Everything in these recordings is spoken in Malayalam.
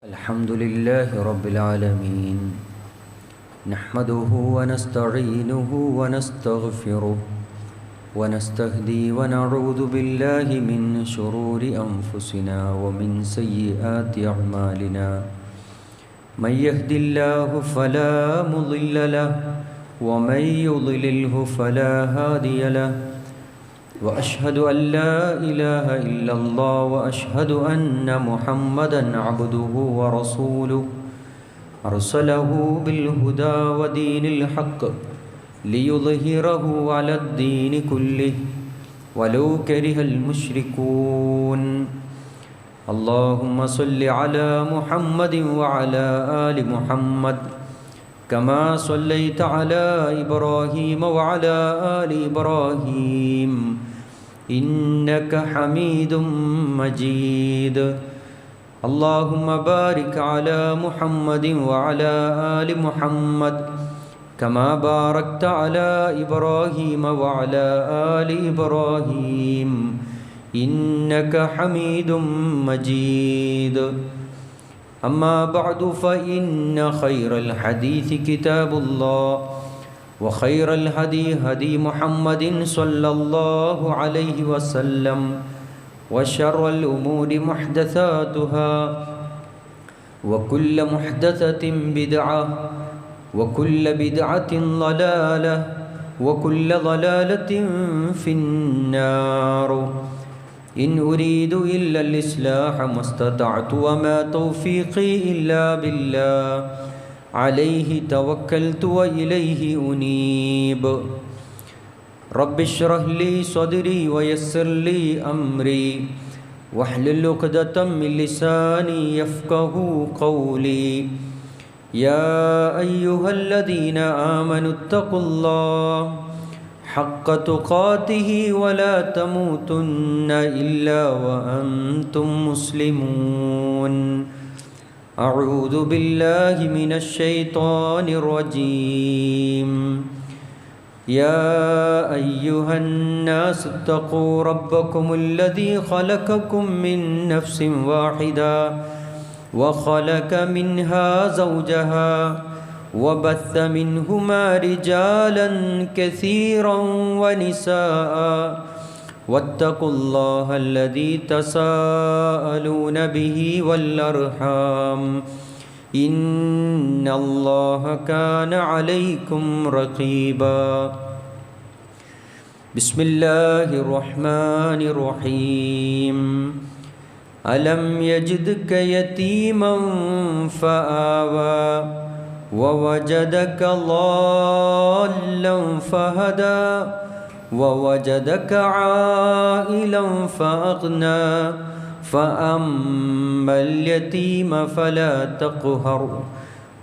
الحمد لله رب العالمين نحمده ونستعينه ونستغفره ونستهدي ونعوذ بالله من شرور أنفسنا ومن سيئات أعمالنا من يهد الله فلا مضل له ومن يضلله فلا هادي له وأشهد أن لا إله إلا الله وأشهد أن محمدًا عبده ورسوله أرسله بالهدى ودين الحق ليظهره على الدين كله ولو كره المشركون اللهم صل على محمد وعلى آل محمد كما صليت على إبراهيم وعلى آل إبراهيم إنك حميد مجيد اللهم بارك على محمد وعلى آل محمد كما باركت على إبراهيم وعلى آل إبراهيم إنك حميد مجيد أما بعد فإن خير الحديث كتاب الله وخير الهدي هدي محمد صلى الله عليه وسلم وشر الأمور محدثاتها وكل محدثة بدعة وكل بدعة ضلالة وكل ضلالة في النار إن أريد إلا الإصلاح ما استطعت وما توفيقي إلا بالله عليه توكلت وإليه أنيب رب اشرح لي صدري ويسر لي أمري واحلل عقدة من لساني يفقه قولي يا أيها الذين آمنوا اتقوا الله حق تقاته ولا تموتن إلا وأنتم مسلمون أعوذ بالله من الشيطان الرجيم يا أيها الناس اتقوا ربكم الذي خلقكم من نفس واحدة وخلق منها زوجها وبث منهما رجالا كثيرا ونساء واتقوا الله الذي تساءلون به والأرحام إن الله كان عليكم رقيبا بسم الله الرحمن الرحيم ألم يجدك يتيما فآوى ووجدك ضالا فهدى ووجدك عائلا فأغنى فأما اليتيم فلا تقهر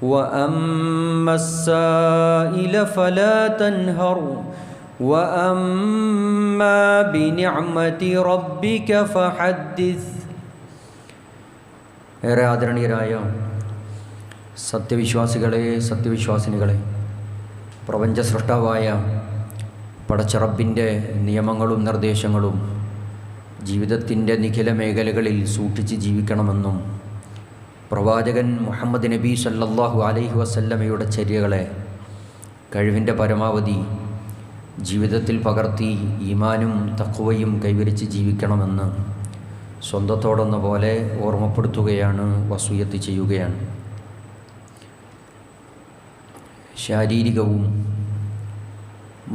وأما السائل فلا تنهر وأما بنعمة ربك فحدث ഏറെ ആദരണീയരായ സത്യവിശ്വാസികളെ സത്യവിശ്വാസിനികളെ പ്രപഞ്ച സൃഷ്ടാവായ പടച്ചറബിൻ്റെ നിയമങ്ങളും നിർദ്ദേശങ്ങളും ജീവിതത്തിൻ്റെ നിഖില മേഖലകളിൽ സൂക്ഷിച്ച് ജീവിക്കണമെന്നും പ്രവാചകൻ മുഹമ്മദ് നബി സല്ലല്ലാഹു അലൈഹി വസല്ലമയുടെ ചര്യകളെ കഴിവിൻ്റെ പരമാവധി ജീവിതത്തിൽ പകർത്തി ഈമാനും തഖ്വയും കൈവരിച്ച് ജീവിക്കണമെന്ന് സ്വന്തത്തോടെന്ന പോലെ ഓർമ്മപ്പെടുത്തുകയാണ്, വസിയ്യത്ത് ചെയ്യുകയാണ്. ശാരീരികവും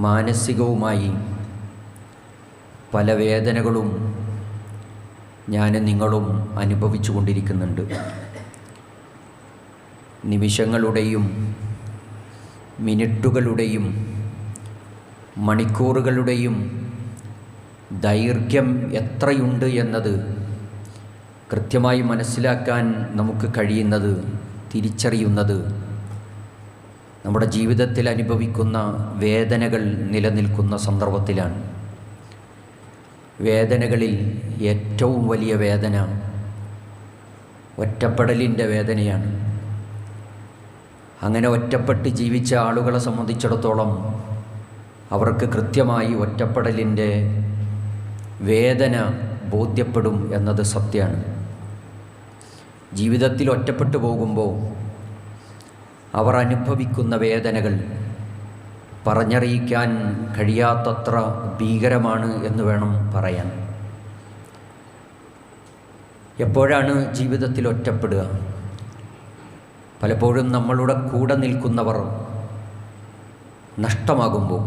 മാനസികവുമായി പല വേദനകളും ഞാനും നിങ്ങളും അനുഭവിച്ചു കൊണ്ടിരിക്കുന്നുണ്ട്. നിമിഷങ്ങളുടെയും മിനിറ്റുകളുടെയും മണിക്കൂറുകളുടെയും ദൈർഘ്യം എത്രയുണ്ട് എന്നത് കൃത്യമായി മനസ്സിലാക്കാൻ നമുക്ക് കഴിയുന്നത്, തിരിച്ചറിയുന്നത് നമ്മുടെ ജീവിതത്തിൽ അനുഭവിക്കുന്ന വേദനകൾ നിലനിൽക്കുന്ന സന്ദർഭത്തിലാണ്. വേദനകളിൽ ഏറ്റവും വലിയ വേദന ഒറ്റപ്പെടലിൻ്റെ വേദനയാണ്. അങ്ങനെ ഒറ്റപ്പെട്ട് ജീവിച്ച ആളുകളെ സംബന്ധിച്ചിടത്തോളം അവർക്ക് കൃത്യമായി ഒറ്റപ്പെടലിൻ്റെ വേദന ബോധ്യപ്പെടും എന്നത് സത്യമാണ്. ജീവിതത്തിൽ ഒറ്റപ്പെട്ടു പോകുമ്പോൾ അവർ അനുഭവിക്കുന്ന വേദനകൾ പറഞ്ഞറിയിക്കാൻ കഴിയാത്തത്ര ഭീകരമാണ് എന്ന് വേണം പറയാൻ. എപ്പോഴാണ് ജീവിതത്തിൽ ഒറ്റപ്പെടുക? പലപ്പോഴും നമ്മളുടെ കൂടെ നിൽക്കുന്നവർ നഷ്ടമാകുമ്പോൾ,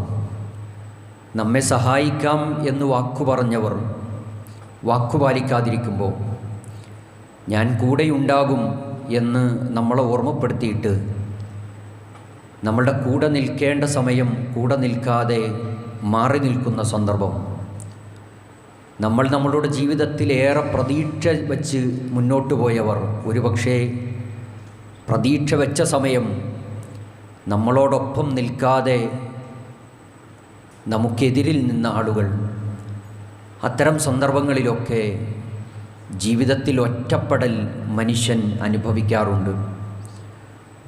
നമ്മെ സഹായിക്കാം എന്ന് വാക്കുപറഞ്ഞവർ വാക്കുപാലിക്കാതിരിക്കുമ്പോൾ, ഞാൻ കൂടെയുണ്ടാകും എന്ന് നമ്മളെ ഓർമ്മപ്പെടുത്തിയിട്ട് നമ്മളുടെ കൂടെ നിൽക്കേണ്ട സമയം കൂടെ നിൽക്കാതെ മാറി നിൽക്കുന്ന സന്ദർഭം, നമ്മളുടെ ജീവിതത്തിൽ ഏറെ പ്രതീക്ഷ വച്ച് മുന്നോട്ട് പോയവർ ഒരുപക്ഷേ പ്രതീക്ഷ വെച്ച സമയം നമ്മളോടൊപ്പം നിൽക്കാതെ നമുക്കെതിരിൽ നിന്ന ആളുകൾ, അത്തരം സന്ദർഭങ്ങളിലൊക്കെ ജീവിതത്തിൽ ഒറ്റപ്പെടൽ മനുഷ്യൻ അനുഭവിക്കാറുണ്ട്.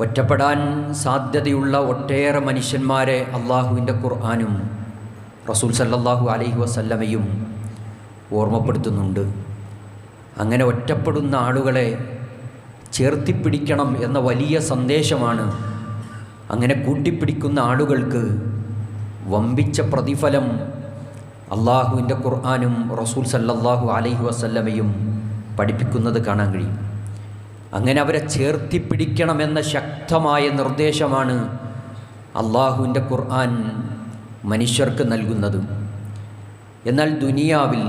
ഒറ്റപ്പെടാൻ സാധ്യതയുള്ള ഒട്ടേറെ മനുഷ്യന്മാരെ അള്ളാഹുവിൻ്റെ ഖുർആനും റസൂൽ സല്ലല്ലാഹു അലൈഹി വസല്ലമയും ഓർമ്മപ്പെടുത്തുന്നുണ്ട്. അങ്ങനെ ഒറ്റപ്പെടുന്ന ആളുകളെ ചേർത്തിപ്പിടിക്കണം എന്ന വലിയ സന്ദേശമാണ്. അങ്ങനെ കൂട്ടിപ്പിടിക്കുന്ന ആളുകൾക്ക് വമ്പിച്ച പ്രതിഫലം അള്ളാഹുവിൻ്റെ ഖുർആനും റസൂൽ സല്ലല്ലാഹു അലൈഹി വസല്ലമയും പഠിപ്പിക്കുന്നത് കാണാൻ കഴിയും. അങ്ങനെ അവരെ ചേർത്തിപ്പിടിക്കണമെന്ന ശക്തമായ നിർദ്ദേശമാണ് അള്ളാഹുവിൻ്റെ ഖുർആൻ മനുഷ്യർക്ക് നൽകുന്നത്. എന്നാൽ ദുനിയാവിൽ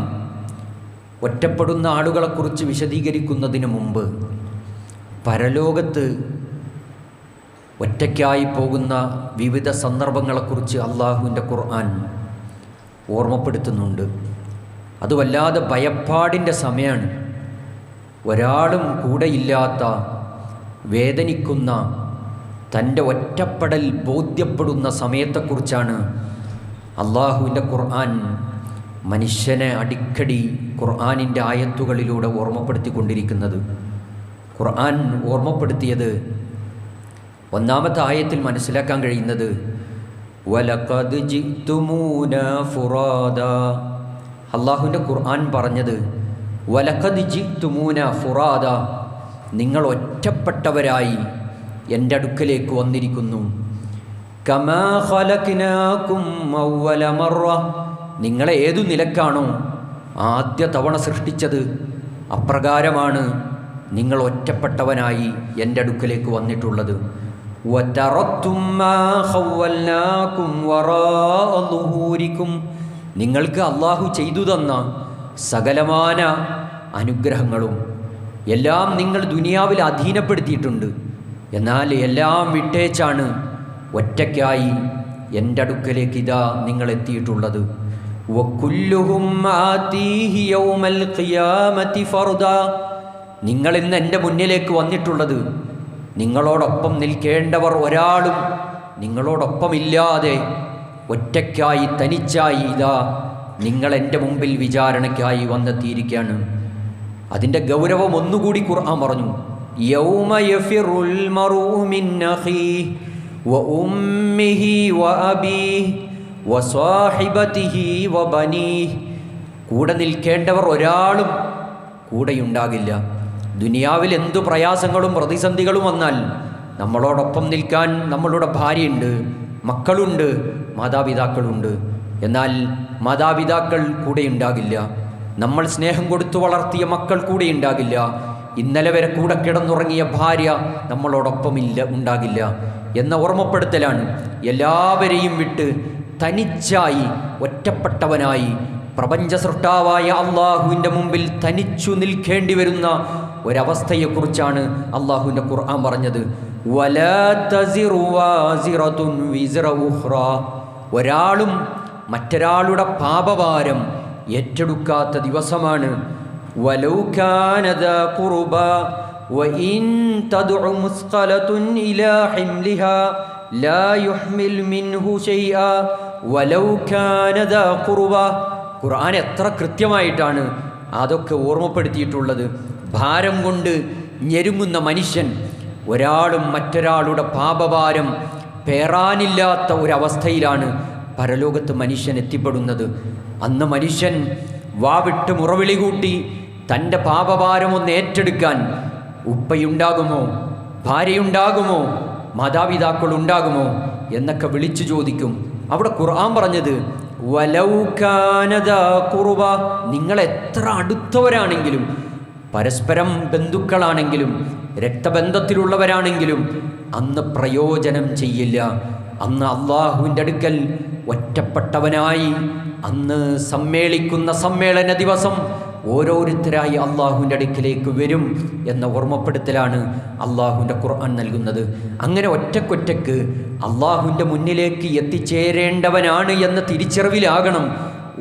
ഒറ്റപ്പെടുന്ന ആളുകളെക്കുറിച്ച് വിശദീകരിക്കുന്നതിന് മുമ്പ് പരലോകത്ത് ഒറ്റയ്ക്കായി പോകുന്ന വിവിധ സന്ദർഭങ്ങളെക്കുറിച്ച് അള്ളാഹുവിൻ്റെ ഖുർആൻ ഓർമ്മപ്പെടുത്തുന്നുണ്ട്. അത് വല്ലാതെ ഭയപ്പാടിൻ്റെ സമയമാണ്. ഒരാളും കൂടെയില്ലാത്ത, വേദനിക്കുന്ന, തൻ്റെ ഒറ്റപ്പെടൽ ബോധ്യപ്പെടുന്ന സമയത്തെക്കുറിച്ചാണ് അള്ളാഹുവിൻ്റെ ഖുർആൻ മനുഷ്യനെ അടിക്കടി ഖുർആനിൻ്റെ ആയത്തുകളിലൂടെ ഓർമ്മപ്പെടുത്തിക്കൊണ്ടിരിക്കുന്നത്. ഖുർആൻ ഓർമ്മപ്പെടുത്തിയത് ഒന്നാമത്തെ ആയത്തിൽ മനസ്സിലാക്കാൻ കഴിയുന്നത് വലഖദ് ജിഅ്തുമൂനാ ഫുറാദാ. അള്ളാഹുവിൻ്റെ ഖുർആൻ പറഞ്ഞത് വലഖദ് ജിഅ്തുമൂനാ ഫുറാദാ, നിങ്ങൾ ഒറ്റപ്പെട്ടവരായി എൻ്റെ അടുക്കലേക്ക് വന്നിരിക്കുന്നു. കമാ ഖലഖ്നാകും അവ്വല മറ, നിങ്ങളെ ഏതു നിലക്കാണോ ആദ്യ തവണ സൃഷ്ടിച്ചത് അപ്രകാരമാണ് നിങ്ങൾ ഒറ്റപ്പെട്ടവനായി എൻ്റെ അടുക്കലേക്ക് വന്നിട്ടുള്ളത്. വതറക്തും മാ ഖവ്വൽനാകും വറാഅ ളുഹൂരിക്കും, നിങ്ങൾക്ക് അള്ളാഹു ചെയ്തു തന്ന സകലമാന അനുഗ്രഹങ്ങളും എല്ലാം നിങ്ങൾ ദുനിയാവിൽ അധീനപ്പെടുത്തിയിട്ടുണ്ട്. എന്നാൽ എല്ലാം വിട്ടേച്ചാണ് ഒറ്റയ്ക്കായി എൻ്റെ അടുക്കലേക്ക് ഇതാ നിങ്ങൾ എത്തിയിട്ടുള്ളത്. വകുല്ലുഹും ആതീഹി യൗമൽ ഖിയാമത്തി ഫർദാ, നിങ്ങൾ ഇന്ന് എൻ്റെ മുന്നിലേക്ക് വന്നിട്ടുള്ളത് നിങ്ങളോടൊപ്പം നിൽക്കേണ്ടവർ ഒരാളും നിങ്ങളോടൊപ്പമില്ലാതെ ഒറ്റയ്ക്കായി തനിച്ചായി ഇതാ നിങ്ങൾ എൻ്റെ മുമ്പിൽ വിചാരണയ്ക്കായി വന്നെത്തിയിരിക്കുകയാണ്. അതിൻ്റെ ഗൗരവം ഒന്നുകൂടി ഖുർആൻ പറഞ്ഞു. യൗമ യഫിറുൽ മർഉ മിൻ അഖീഹി വ ഉമ്മിഹി വ അബീഹി വ സ്വാഹിബതിഹി വ ബനീഹി, കൂടെ നിൽക്കേണ്ടവർ ഒരാളും കൂടെയുണ്ടാകില്ല. ദുനിയാവിൽ എന്തു പ്രയാസങ്ങളും പ്രതിസന്ധികളും വന്നാൽ നമ്മളോടൊപ്പം നിൽക്കാൻ നമ്മളുടെ ഭാര്യയുണ്ട്, മക്കളുണ്ട്, മാതാപിതാക്കളുണ്ട്. എന്നാൽ മാതാപിതാക്കൾ കൂടെയുണ്ടാകില്ല. നമ്മൾ സ്നേഹം കൊടുത്തു വളർത്തിയ മക്കൾ കൂടെയുണ്ടാകില്ല. ഇന്നലെ വരെ കൂടെ കിടന്നുറങ്ങിയ ഭാര്യ നമ്മളോടൊപ്പം ഉണ്ടാകില്ല എന്ന ഓർമ്മപ്പെടുത്തലാണ്. എല്ലാവരെയും വിട്ട് തനിച്ചായി, ഒറ്റപ്പെട്ടവനായി പ്രപഞ്ച സൃഷ്ടാവായ അള്ളാഹുവിൻ്റെ മുമ്പിൽ തനിച്ചു നിൽക്കേണ്ടി വരുന്ന ഒരവസ്ഥയെക്കുറിച്ചാണ് അള്ളാഹുവിൻ്റെ ഖുർആൻ പറഞ്ഞത്. വലാ തസിറു വാസിറതുൻ വിസ്റ ഉഖ്റാ, ഒരാളും മറ്റൊരാളുടെ പാപഭാരം ഏറ്റെടുക്കാത്ത ദിവസമാണ്. വലൗ കാന ദാ ഖുർബാ വഇൻ തദ്ഉ മുസ്ഖലതുൻ ഇലാ ഹിംലിഹാ ലാ യുഹ്മിൽ മിൻഹു ശൈആ വലൗ കാന ദാ ഖുർബാ. ഖുർആൻ എത്ര കൃത്യമായിട്ടാണ് അതൊക്കെ ഓർമ്മപ്പെടുത്തിയിട്ടുള്ളത്. ഭാരം കൊണ്ട് ഞെരുങ്ങുന്ന മനുഷ്യൻ, ഒരാളും മറ്റൊരാളുടെ പാപഭാരം പേറാനില്ലാത്ത ഒരവസ്ഥയിലാണ് പരലോകത്ത് മനുഷ്യൻ എത്തിപ്പെടുന്നത്. അന്ന് മനുഷ്യൻ വാവിട്ട് മുറവിളി കൂട്ടി തൻ്റെ പാപഭാരം ഒന്ന് ഏറ്റെടുക്കാൻ ഉപ്പയുണ്ടാകുമോ, ഭാര്യയുണ്ടാകുമോ, മാതാപിതാക്കളുണ്ടാകുമോ എന്നൊക്കെ വിളിച്ചു ചോദിക്കും. അവിടെ ഖുർആൻ പറഞ്ഞത് വലൗ കാന ദാ ഖുർബ, നിങ്ങൾ എത്ര അടുത്തവരാണെങ്കിലും, പരസ്പരം ബന്ധുക്കളാണെങ്കിലും, രക്തബന്ധത്തിലുള്ളവരാണെങ്കിലും അന്ന് പ്രയോജനം ചെയ്യില്ല. അന്ന് അള്ളാഹുവിൻ്റെ അടുക്കൽ ഒറ്റപ്പെട്ടവനായി അന്ന് സമ്മേളിക്കുന്ന സമ്മേളന ദിവസം ഓരോരുത്തരായി അള്ളാഹുവിൻ്റെ അടുക്കിലേക്ക് വരും എന്ന ഓർമ്മപ്പെടുത്തലാണ് അള്ളാഹുവിൻ്റെ ഖുർആൻ നൽകുന്നത്. അങ്ങനെ ഒറ്റക്കൊറ്റക്ക് അള്ളാഹുവിൻ്റെ മുന്നിലേക്ക് എത്തിച്ചേരേണ്ടവനാണ് എന്ന തിരിച്ചറിവിലാകണം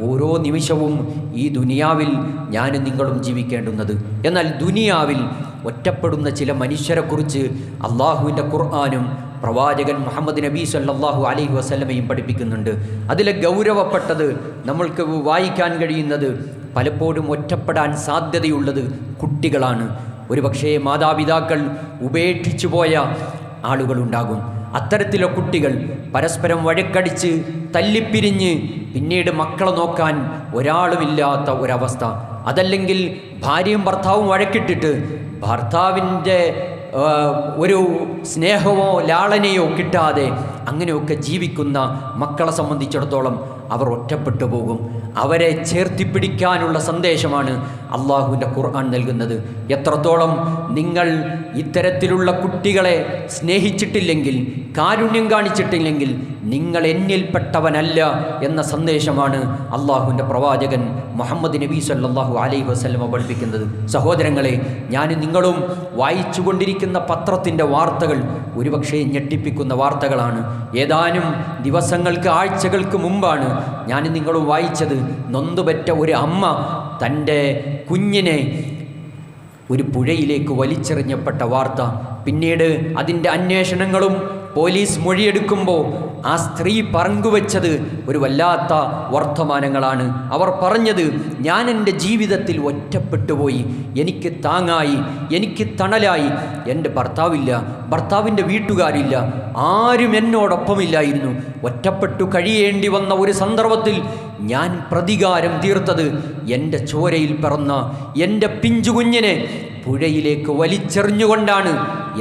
ഓരോ നിമിഷവും ഈ ദുനിയാവിൽ ഞാനും നിങ്ങളും ജീവിക്കേണ്ടുന്നത്. എന്നാൽ ദുനിയാവിൽ ഒറ്റപ്പെടുന്ന ചില മനുഷ്യരെക്കുറിച്ച് അള്ളാഹുവിൻ്റെ ഖുർആനും പ്രവാചകൻ മുഹമ്മദ് നബി സല്ലല്ലാഹു അലൈഹി വസല്ലമയും പഠിപ്പിക്കുന്നുണ്ട്. അതിലെ ഗൗരവപ്പെട്ടത് നമ്മൾക്ക് വായിക്കാൻ കഴിയുന്നത് പലപ്പോഴും ഒറ്റപ്പെടാൻ സാധ്യതയുള്ളത് കുട്ടികളാണ്. ഒരുപക്ഷേ മാതാപിതാക്കൾ ഉപേക്ഷിച്ചു പോയ ആളുകളുണ്ടാകും. അത്തരത്തിലുള്ള കുട്ടികൾ പരസ്പരം വഴക്കടിച്ച് തല്ലിപ്പിരിഞ്ഞ് പിന്നീട് മക്കളെ നോക്കാൻ ഒരാളുമില്ലാത്ത ഒരവസ്ഥ. അതല്ലെങ്കിൽ ഭാര്യയും ഭർത്താവും വഴക്കിട്ടിട്ട് ഭർത്താവിൻ്റെ ഒരു സ്നേഹമോ ലാളനയോ കിട്ടാതെ അങ്ങനെയൊക്കെ ജീവിക്കുന്ന മക്കളെ സംബന്ധിച്ചിടത്തോളം അവർ ഒറ്റപ്പെട്ടു പോകും. അവരെ ചേർത്തിപ്പിടിക്കാനുള്ള സന്ദേശമാണ് അള്ളാഹുവിൻ്റെ ഖുർആൻ നൽകുന്നത്. എത്രത്തോളം നിങ്ങൾ ഇത്തരത്തിലുള്ള കുട്ടികളെ സ്നേഹിച്ചിട്ടില്ലെങ്കിൽ, കാരുണ്യം കാണിച്ചിട്ടില്ലെങ്കിൽ നിങ്ങൾ എന്നിൽപ്പെട്ടവനല്ല എന്ന സന്ദേശമാണ് അള്ളാഹുവിൻ്റെ പ്രവാചകൻ മുഹമ്മദ് നബി സല്ലല്ലാഹു അലൈഹി വസല്ലമ പഠിപ്പിക്കുന്നത്. സഹോദരങ്ങളെ, ഞാനും നിങ്ങളും വായിച്ചു കൊണ്ടിരിക്കുന്ന പത്രത്തിൻ്റെ വാർത്തകൾ ഒരുപക്ഷെ ഞെട്ടിപ്പിക്കുന്ന വാർത്തകളാണ്. ഏതാനും ദിവസങ്ങൾക്ക്, ആഴ്ചകൾക്ക് മുമ്പാണ് ഞാനും നിങ്ങളും വായിച്ചത്, നൊന്തുപെറ്റ ഒരു അമ്മ തൻ്റെ കുഞ്ഞിനെ ഒരു പുഴയിലേക്ക് വലിച്ചെറിഞ്ഞപ്പെട്ട വാർത്ത. പിന്നീട് അതിൻ്റെ അന്വേഷണങ്ങളും പോലീസ് മൊഴിയെടുക്കുമ്പോൾ ആ സ്ത്രീ പങ്കുവെച്ചത് ഒരു വല്ലാത്ത വർത്തമാനങ്ങളാണ്. അവർ പറഞ്ഞത്, ഞാൻ എൻ്റെ ജീവിതത്തിൽ ഒറ്റപ്പെട്ടുപോയി, എനിക്ക് താങ്ങായി, എനിക്ക് തണലായി എൻ്റെ ഭർത്താവില്ല, ഭർത്താവിൻ്റെ വീട്ടുകാരില്ല, ആരും എന്നോടൊപ്പമില്ലായിരുന്നു. ഒറ്റപ്പെട്ടു കഴിയേണ്ടി വന്ന ഒരു സന്ദർഭത്തിൽ ഞാൻ പ്രതികാരം തീർത്തത് എൻ്റെ ചോരയിൽ പിറന്ന എൻ്റെ പിഞ്ചുകുഞ്ഞിനെ പുഴയിലേക്ക് വലിച്ചെറിഞ്ഞുകൊണ്ടാണ്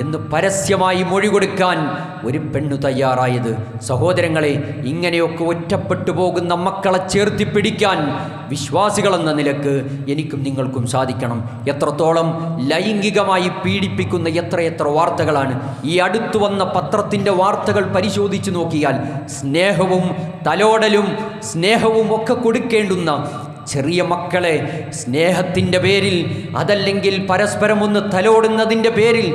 എന്ന് പരസ്യമായി മൊഴി കൊടുക്കാൻ ഒരു പെണ്ണു തയ്യാറായത്. സഹോദരങ്ങളെ, ഇങ്ങനെയൊക്കെ ഒറ്റപ്പെട്ടു പോകുന്ന മക്കളെ ചേർത്തിപ്പിടിക്കാൻ വിശ്വാസികളെന്ന നിലക്ക് എനിക്കും നിങ്ങൾക്കും സാധിക്കണം. എത്രത്തോളം ലൈംഗികമായി പീഡിപ്പിക്കുന്ന എത്രയെത്ര വാർത്തകളാണ്. ഈ അടുത്തു വന്ന പത്രത്തിൻ്റെ വാർത്തകൾ പരിശോധിച്ചു നോക്കിയാൽ സ്നേഹവും തലോടലും സ്നേഹവും ഒക്കെ കൊടുക്കേണ്ടുന്ന ചെറിയ മക്കളെ സ്നേഹത്തിൻ്റെ പേരിൽ, അതല്ലെങ്കിൽ പരസ്പരം ഒന്ന് തലോടുന്നതിൻ്റെ പേരിൽ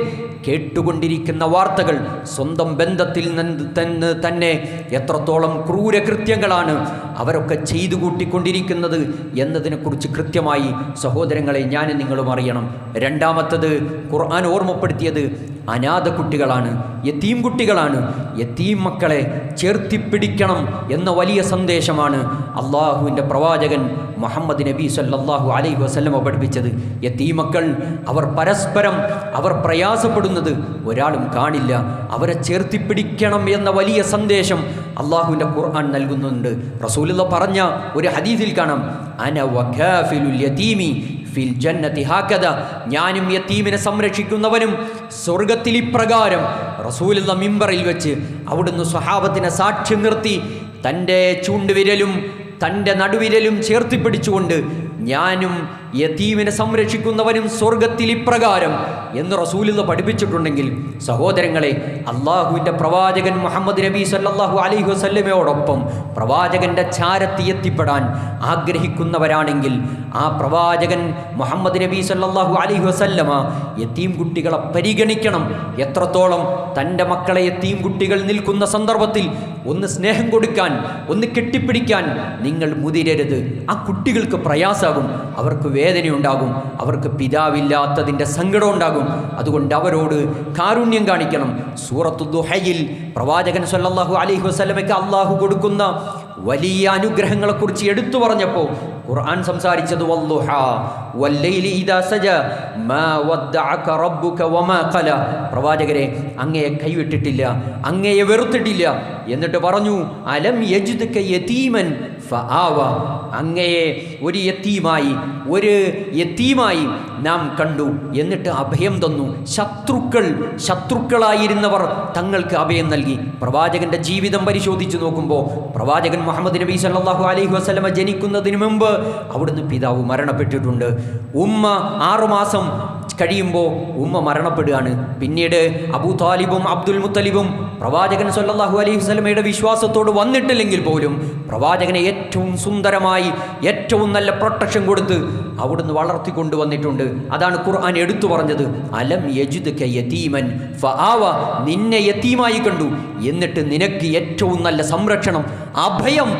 കേട്ടുകൊണ്ടിരിക്കുന്ന വാർത്തകൾ സ്വന്തം ബന്ധത്തിൽ നിന്ന് തന്നെ എത്രത്തോളം ക്രൂരകൃത്യങ്ങളാണ് അവരൊക്കെ ചെയ്തു കൂട്ടിക്കൊണ്ടിരിക്കുന്നത് എന്നതിനെക്കുറിച്ച് കൃത്യമായി സഹോദരങ്ങളെ ഞാനും നിങ്ങളും അറിയണം. രണ്ടാമത്തത് ഖുർആൻ ഓർമ്മപ്പെടുത്തിയത് അനാഥ കുട്ടികളാണ്, യതീം കുട്ടികളാണ്. യതീം മക്കളെ ചേർത്തിപ്പിടിക്കണം എന്ന വലിയ സന്ദേശമാണ് അള്ളാഹുവിൻ്റെ പ്രവാചകൻ മുഹമ്മദ് നബി സല്ലല്ലാഹു അലൈഹി വസല്ലമ പഠിപ്പിച്ചത്. യതീം മക്കൾ അവർ പരസ്പരം അവർ പ്രയാസപ്പെടുന്നത് ഒരാളും കാണില്ല. അവരെ ചേർത്തിപ്പിടിക്കണം എന്ന വലിയ സന്ദേശം അള്ളാഹുവിൻ്റെ ഖുർആൻ നൽകുന്നുണ്ട്. റസൂലുള്ളാഹി പറഞ്ഞ ഒരു ഹദീസിൽ കാണാം, അന വകാഫിലുൽ യതീമി ഫിൽ ജന്നതി ഹാകദ, ഞാനും യതീമിനെ സംരക്ഷിക്കുന്നവനും സ്വർഗത്തിൽ ഇപ്രകാരം. റസൂലുള്ളാഹി മിമ്പറിൽ വെച്ച് അവിടുന്ന് സ്വഹാബത്തിനെ സാക്ഷ്യം നിർത്തി തൻ്റെ ചൂണ്ടുവിരലും തൻ്റെ നടുവിരലും ചേർത്തിപ്പിടിച്ചുകൊണ്ട് ഞാനും യതീമിനെ സംരക്ഷിക്കുന്നവനും സ്വർഗത്തിൽ ഇപ്രകാരം എന്ന് റസൂലുള്ളാഹി പഠിപ്പിച്ചിട്ടുണ്ടെങ്കിൽ സഹോദരങ്ങളെ, അള്ളാഹുവിൻ്റെ പ്രവാചകൻ മുഹമ്മദ് നബി സല്ലല്ലാഹു അലൈഹി വസല്ലമയോടൊപ്പം പ്രവാചകൻ്റെ ചാരത്തി എത്തിപ്പെടാൻ ആഗ്രഹിക്കുന്നവരാണെങ്കിൽ ആ പ്രവാചകൻ മുഹമ്മദ് നബി സല്ലല്ലാഹു അലൈഹി വസല്ലമ യതീം കുട്ടികളെ പരിഗണിക്കണം. എത്രത്തോളം തൻ്റെ മക്കളെ യതീം കുട്ടികൾ നിൽക്കുന്ന സന്ദർഭത്തിൽ ഒന്ന് സ്നേഹം കൊടുക്കാൻ, ഒന്ന് കെട്ടിപ്പിടിക്കാൻ നിങ്ങൾ മുതിരരുത്. ആ കുട്ടികൾക്ക് പ്രയാസമാകും, അവർക്ക് വേദനയുണ്ടാകും, അവർക്ക് പിതാവില്ലാത്തതിൻ്റെ സങ്കടം ഉണ്ടാകും. അതുകൊണ്ട് അവരോട് കാരുണ്യം കാണിക്കണം. സൂറത്തു ദുഹയിൽ പ്രവാചകൻ സല്ലല്ലാഹു അലൈഹി വസല്ലമയ്ക്ക് അള്ളാഹു കൊടുക്കുന്ന വലിയ അനുഗ്രഹങ്ങളെക്കുറിച്ച് എടുത്തു പറഞ്ഞപ്പോൾ ഖുർആൻ സംസാരിച്ചത് വല്ലുഹാ വല്ലൈലി ഇദാ സജ മാ വദ്ദഅക റബ്ബുക വമാ ഖല. പ്രവാചകരെ, അങ്ങയെ കൈവിട്ടിട്ടില്ല, അങ്ങയെ വെറുത്തിട്ടില്ല. എന്നിട്ട് പറഞ്ഞു, അലം യജ്ദക യതീമൻ ഫആവ, അങ്ങയെ ഒരു യതീമായി നാം കണ്ടു, എന്നിട്ട് അഭയം തന്നു. ശത്രുക്കളായിരുന്നവർ തങ്ങൾക്ക് അഭയം നൽകി. പ്രവാചകന്റെ ജീവിതം പരിശോധിച്ച് നോക്കുമ്പോൾ പ്രവാചകൻ മുഹമ്മദ് നബി സല്ലല്ലാഹു അലൈഹി വസല്ലമ ജനിക്കുന്നതിന് മുമ്പ് അവിടുന്ന് പിതാവ് മരണപ്പെട്ടിട്ടുണ്ട്. ഉമ്മ 6 മാസം കഴിയുമ്പോൾ ഉമ്മ മരണപ്പെടുകയാണ്. പിന്നീട് അബൂ താലിബും അബ്ദുൽ മുത്തലിബും പ്രവാചകൻ സല്ലല്ലാഹു അലൈഹി വസല്ലമയുടെ വിശ്വാസത്തോട് വന്നിട്ടില്ലെങ്കിൽ പോലും പ്രവാചകനെ ഏറ്റവും സുന്ദരമായി ഏറ്റവും നല്ല പ്രൊട്ടക്ഷൻ കൊടുത്ത് അവിടുന്ന് വളർത്തിക്കൊണ്ടുവന്നിട്ടുണ്ട്. അതാണ് ഖുർആൻ എടുത്തു പറഞ്ഞത്, അലം യജിദ്ക യതീമൻ ഫആവ, നിന്നെ യതീമായി കണ്ടു, എന്നിട്ട് നിനക്ക് ഏറ്റവും നല്ല സംരക്ഷണം അഭയം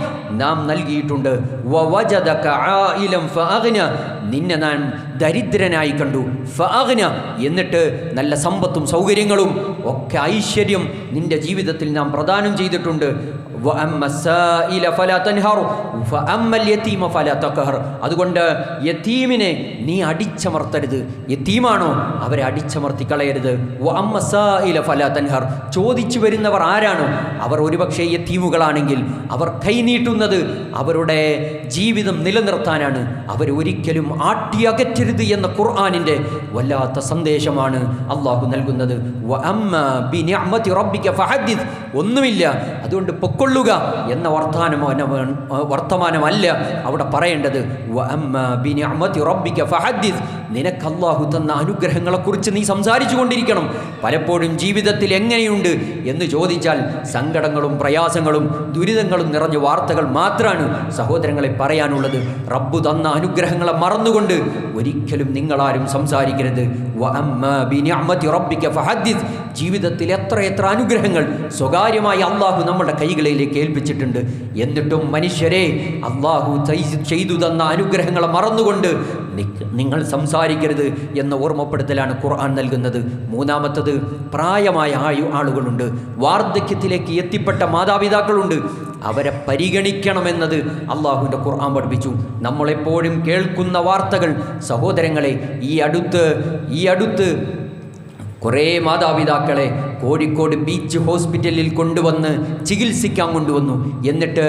നാം നൽകിയിട്ടുണ്ട്. വവജദക ആയിലൻ ഫഅഗ്ന, നിന്നെ നാം ദരിദ്രനായി കണ്ടു. ഫഅഗ്ന, എന്നിട്ട് നല്ല സമ്പത്തും സൗകര്യങ്ങളും ഒക്കെ ഐശ്വര്യം നിന്റെ ജീവിതത്തിൽ നാം പ്രദാനം ചെയ്തിട്ടുണ്ട്. അതുകൊണ്ട് യതീമിനെ നീ അടിച്ചമർത്തരുത്. യതീമാണോ അവരെ അടിച്ചമർത്തി കളയരുത്. ചോദിച്ചു വരുന്നവർ ആരാണോ അവർ ഒരുപക്ഷെ യതീമുകളാണെങ്കിൽ അവർ കൈനീട്ടുന്നത് അവരുടെ ജീവിതം നിലനിർത്താനാണ്. അവരൊരിക്കലും ആട്ടിയകറ്റരുത് എന്ന ഖുർആനിൻ്റെ വല്ലാത്ത സന്ദേശമാണ് അള്ളാഹു നൽകുന്നത്. ഒന്നുമില്ല, അതുകൊണ്ട് പൊക്കൊള്ളുക എന്ന വർത്തമാനമല്ല അവിടെ പറയേണ്ടത്. നിനക്ക് അള്ളാഹു തന്ന അനുഗ്രഹങ്ങളെക്കുറിച്ച് നീ സംസാരിച്ചു കൊണ്ടിരിക്കണം. പലപ്പോഴും ജീവിതത്തിൽ എങ്ങനെയുണ്ട് എന്ന് ചോദിച്ചാൽ സങ്കടങ്ങളും പ്രയാസങ്ങളും ദുരിതങ്ങളും നിറഞ്ഞ വാർത്തകൾ മാത്രമാണ് സഹോദരങ്ങളെ പറയാനുള്ളത്. റബ്ബ് തന്ന അനുഗ്രഹങ്ങളെ മറന്നുകൊണ്ട് ഒരിക്കലും നിങ്ങളാരും സംസാരിക്കരുത്. ജീവിതത്തിൽ എത്ര അനുഗ്രഹങ്ങൾ സ്വകാര്യമായി അള്ളാഹു നമ്മുടെ കൈകളിലേക്ക് ഏൽപ്പിച്ചിട്ടുണ്ട്. എന്നിട്ടും മനുഷ്യരെ അള്ളാഹു ചെയ്തു തന്ന അനുഗ്രഹങ്ങളെ മറന്നുകൊണ്ട് നിങ്ങൾ സംസാരിക്കരുത് എന്ന ഓർമ്മപ്പെടുത്തലാണ് ഖുർആൻ നൽകുന്നത്. മൂന്നാമത്തത്, പ്രായമായ ആളുകളുണ്ട്, വാർദ്ധക്യത്തിലേക്ക് എത്തിപ്പെട്ട മാതാപിതാക്കളുണ്ട്. അവരെ പരിഗണിക്കണമെന്നത് അള്ളാഹുവിൻ്റെ ഖുർആൻ പഠിപ്പിച്ചു. നമ്മളെപ്പോഴും കേൾക്കുന്ന വാർത്തകൾ സഹോദരങ്ങളെ, ഈ അടുത്ത് കുറേ മാതാപിതാക്കളെ കോഴിക്കോട് ബീച്ച് ഹോസ്പിറ്റലിൽ കൊണ്ടുവന്ന് ചികിത്സിക്കാൻ കൊണ്ടുവന്നു. എന്നിട്ട്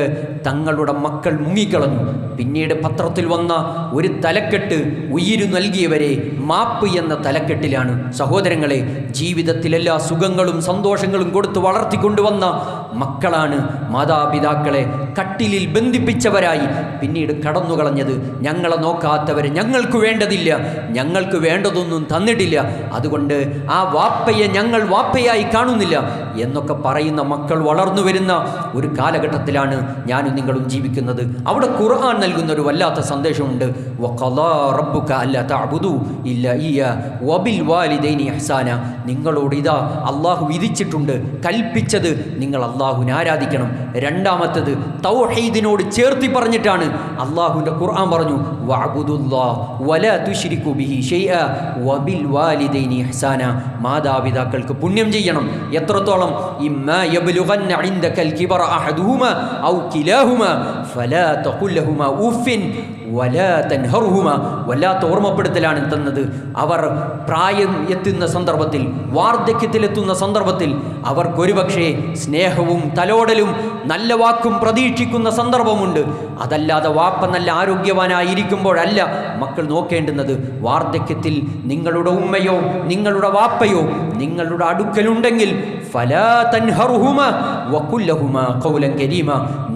തങ്ങളുടെ മക്കൾ മുങ്ങിക്കളഞ്ഞു. പിന്നീട് പത്രത്തിൽ വന്ന ഒരു തലക്കെട്ട്, ഉയിരു നൽകിയവരെ മാപ്പ് എന്ന തലക്കെട്ടിലാണ്. സഹോദരങ്ങളെ, ജീവിതത്തിലെല്ലാ സുഖങ്ങളും സന്തോഷങ്ങളും കൊടുത്ത് വളർത്തിക്കൊണ്ടുവന്ന മക്കളാണ് മാതാപിതാക്കളെ കട്ടിലിൽ ബന്ധിപ്പിച്ചവരായി പിന്നീട് കടന്നുകളഞ്ഞത്. ഞങ്ങളെ നോക്കാത്തവരെ ഞങ്ങൾക്ക് വേണ്ടതില്ല, ഞങ്ങൾക്ക് വേണ്ടതൊന്നും തന്നിട്ടില്ല, അതുകൊണ്ട് ആ വാപ്പയെ ഞങ്ങൾ വാപ്പയായി കാണുന്നില്ല എന്നൊക്കെ പറയുന്ന മക്കൾ വളർന്നു വരുന്ന ഒരു കാലഘട്ടത്തിലാണ് ഞാനും നിങ്ങളും ജീവിക്കുന്നത്. അവിടെ ഖുർആൻ നൽകുന്ന ഒരു വല്ലാത്ത സന്ദേശമുണ്ട്. വഖളാ റബ്ബുക അല്ലാ തഅബുദു ഇല്ലാ ഇയ്യാ വബിൽ വാലിദൈനി ഇഹ്സാന. നിങ്ങളോട് ഇതാ അള്ളാഹു വിധിച്ചിട്ടുണ്ട്, കൽപ്പിച്ചത് നിങ്ങൾ അള്ളാഹുവിനെ ആരാധിക്കണം. രണ്ടാമത്തത് തൗഹീദിനോട് ചേർത്തി പറഞ്ഞിട്ടാണ് അള്ളാഹുവിൻ്റെ ഖുർആൻ പറഞ്ഞു, വഅബുദുല്ലാഹ് വലാ തുശ്രികു ബിഹി ശൈഅ വബിൽ വാലിദൈനി ഇഹ്സാന. മാതാപിതാക്കൾക്ക് പുണ്യം ചെയ്യണം. എത്രത്തോളം? ഇമ്മാ യബ്ലുഗന്ന ഇൻദകൽ കിബറ അഹദുഹുമാ ഔ കിലാഹുമാ ഫലാ തഖുൽ ലഹുമാ ഉഫിൻ വലാ തൻഹർഹുമാ. വല്ലാത്ത ഓർമ്മപ്പെടുത്തലാണ് തന്നത്. അവർ പ്രായം എത്തുന്ന സന്ദർഭത്തിൽ, വാർദ്ധക്യത്തിലെത്തുന്ന സന്ദർഭത്തിൽ അവർക്കൊരുപക്ഷേ സ്നേഹവും തലോടലും നല്ല വാക്കും പ്രതീക്ഷിക്കുന്ന സന്ദർഭമുണ്ട്. അതല്ലാതെ വാപ്പ നല്ല ആരോഗ്യവാനായിരിക്കുമ്പോഴല്ല മക്കൾ നോക്കേണ്ടുന്നത്. വാർദ്ധക്യത്തിൽ നിങ്ങളുടെ ഉമ്മയോ നിങ്ങളുടെ വാപ്പയോ നിങ്ങളുടെ അടുക്കലുണ്ടെങ്കിൽ ഫലാ തൻഹർഹുമാ വഖുൽ ലഹുമാ ഖൗലൻ കരീമ.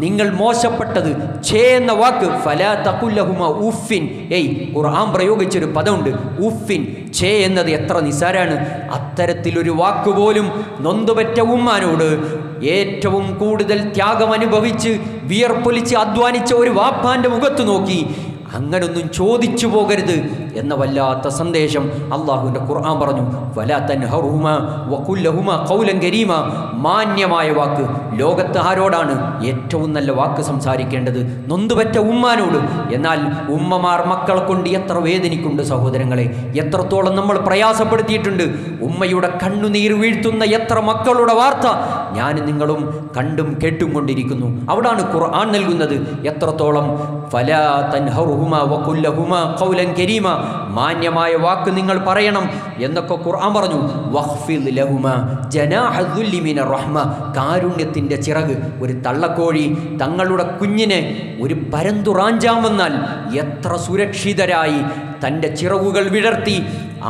നിങ്ങൾ മോശപ്പെട്ടത് എന്ന വാക്ക് ഫലാ തഖുൽ ലഹുമാ ഉഫിൻ. ഖുർആൻ പ്രയോഗിച്ചൊരു പദമുണ്ട്, ഉഫിൻ. എന്നത് എത്ര നിസാരാണ്. അത്തരത്തിലൊരു വാക്കുപോലും നൊന്തുപറ്റ ഉമ്മാനോട് ഏറ്റവും കൂടുതൽ ത്യാഗം അനുഭവിച്ച് വിയർപ്പൊലിച്ച് അധ്വാനിച്ച ഒരു വാപ്പാൻ്റെ മുഖത്ത് നോക്കി അങ്ങനൊന്നും ചോദിച്ചു പോകരുത് എന്ന വല്ലാത്ത സന്ദേശം അള്ളാഹുവിൻ്റെ ഖുർആൻ പറഞ്ഞു. വലാ തൻഹറുഹുമാ വഖുൽ ലഹുമാ ഖൗലൻ കരീമ. മാന്യമായ വാക്ക്. ലോകത്ത് ആരോടാണ് ഏറ്റവും നല്ല വാക്ക് സംസാരിക്കേണ്ടത്? നൊന്തുപറ്റ ഉമ്മാനോട്. എന്നാൽ ഉമ്മമാർ മക്കളെ കൊണ്ട് എത്ര വേദനിക്കുന്നുണ്ട് സഹോദരങ്ങളെ, എത്രത്തോളം നമ്മൾ പ്രയാസപ്പെടുത്തിയിട്ടുണ്ട്. ഉമ്മയുടെ കണ്ണുനീർ വീഴ്ത്തുന്ന എത്ര മക്കളുടെ വാർത്ത ഞാനും നിങ്ങളും കണ്ടും കേട്ടും കൊണ്ടിരിക്കുന്നു. അവിടാണ് ഖുർആൻ നൽകുന്നത് എത്രത്തോളം ഫലാ തൻഹറു ഫഖാതിബൂഹുമാ വഖുൽ ലഹുമാ ഖൗലൻ കരീമ, മാന്യമായ വാക്ക് നിങ്ങൾ പറയണം എന്നൊക്കെ ഖുർആൻ പറഞ്ഞു. വഖ്ഫിദ് ലഹുമാ ജനാഹ ദുല്ലി മിനർ റഹ്മ, കാരുണ്യത്തിൻ്റെ ചിറക്. ഒരു തള്ളക്കോഴി തങ്ങളുടെ കുഞ്ഞിനെ ഒരു പരന്തുറാഞ്ചാൻ വന്നാൽ എത്ര സുരക്ഷിതരായി തൻ്റെ ചിറകുകൾ വിടർത്തി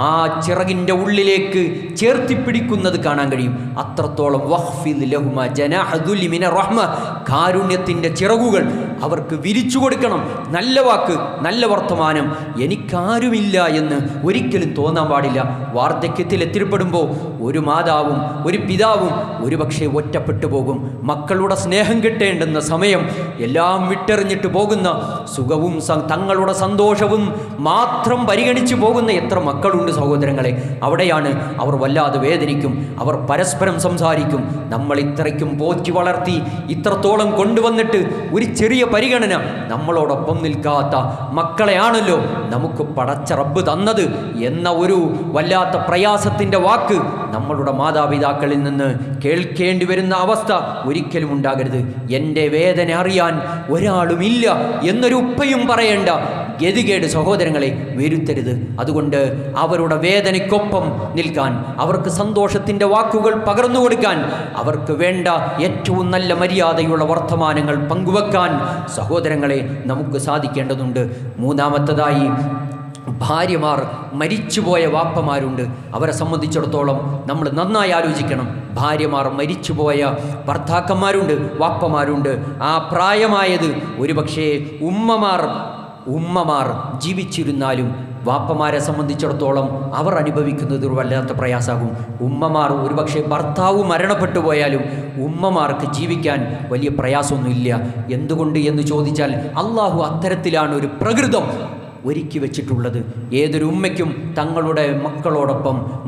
ആ ചിറകിൻ്റെ ഉള്ളിലേക്ക് ചേർത്തിപ്പിടിക്കുന്നത് കാണാൻ കഴിയും. അത്രത്തോളം വഖ്ഫിദ് ലഹുമാ ജനാഹ ദുല്ലി മിനർ റഹ്മ, കാരുണ്യത്തിൻ്റെ ചിറകുകൾ അവർക്ക് വിരിച്ചു കൊടുക്കണം. നല്ല വാക്ക്, നല്ല വർത്തമാനം. എനിക്കാരുമില്ല എന്ന് ഒരിക്കലും തോന്നാൻ പാടില്ല. വാർദ്ധക്യത്തിൽ എത്തിപ്പെടുമ്പോൾ ഒരു മാതാവും ഒരു പിതാവും ഒരുപക്ഷെ ഒറ്റപ്പെട്ടു പോകും. മക്കളുടെ സ്നേഹം കിട്ടേണ്ടുന്ന സമയം എല്ലാം വിട്ടെറിഞ്ഞിട്ട് പോകുന്ന, സുഖവും തങ്ങളുടെ സന്തോഷവും മാത്രം പരിഗണിച്ചു പോകുന്ന എത്ര മക്കളുണ്ട് സഹോദരങ്ങളെ. അവിടെയാണ് അവർ വല്ലാതെ വേദനിക്കും. അവർ പരസ്പരം സംസാരിക്കും. നമ്മൾ ഇത്രയ്ക്കും പോറ്റി വളർത്തി ഇത്രത്തോളം കൊണ്ടുവന്നിട്ട് ഒരു ചെറിയ പരിഗണന നമ്മളോടൊപ്പം നിൽക്കാത്ത മക്കളെയാണല്ലോ നമുക്ക് പടച്ച റബ്ബ് തന്നത് എന്ന ഒരു വല്ലാത്ത പ്രയാസത്തിൻ്റെ വാക്ക് നമ്മളുടെ മാതാപിതാക്കളിൽ നിന്ന് കേൾക്കേണ്ടി വരുന്ന അവസ്ഥ ഒരിക്കലും ഉണ്ടാകരുത്. എൻ്റെ വേദന അറിയാൻ ഒരാളുമില്ല എന്നൊരു ഉപ്പയും പറയേണ്ട ഗതികേട് സഹോദരങ്ങളെ വരുത്തരുത്. അതുകൊണ്ട് അവരുടെ വേദനയ്ക്കൊപ്പം നിൽക്കാൻ, അവർക്ക് സന്തോഷത്തിൻ്റെ വാക്കുകൾ പകർന്നു കൊടുക്കാൻ, അവർക്ക് വേണ്ട ഏറ്റവും നല്ല മര്യാദയുള്ള വർത്തമാനങ്ങൾ പങ്കുവെക്കാൻ സഹോദരങ്ങളെ നമുക്ക് സാധിക്കേണ്ടതുണ്ട്. മൂന്നാമത്തതായി, ഭാര്യമാർ മരിച്ചുപോയ വാപ്പമാരുണ്ട്. അവരെ സംബന്ധിച്ചിടത്തോളം നമ്മൾ നന്നായി ആലോചിക്കണം. ഭാര്യമാർ മരിച്ചുപോയ ഭർത്താക്കന്മാരുണ്ട്, വാപ്പമാരുണ്ട്. ആ പ്രായമായത് ഒരുപക്ഷേ ഉമ്മമാർ ജീവിച്ചിരുന്നാലും വാപ്പമാരെ സംബന്ധിച്ചിടത്തോളം അവർ അനുഭവിക്കുന്നത് ഒരു വല്ലാത്ത പ്രയാസമാകും. ഉമ്മമാർ ഒരുപക്ഷെ ഭർത്താവ് മരണപ്പെട്ടു പോയാലും ഉമ്മമാർക്ക് ജീവിക്കാൻ വലിയ പ്രയാസമൊന്നുമില്ല. എന്തുകൊണ്ട് എന്ന് ചോദിച്ചാൽ അള്ളാഹു അത്തരത്തിലാണ് ഒരു പ്രകൃതം ഒരുക്കി വെച്ചിട്ടുള്ളത്. ഏതൊരു ഉമ്മയ്ക്കും തങ്ങളുടെ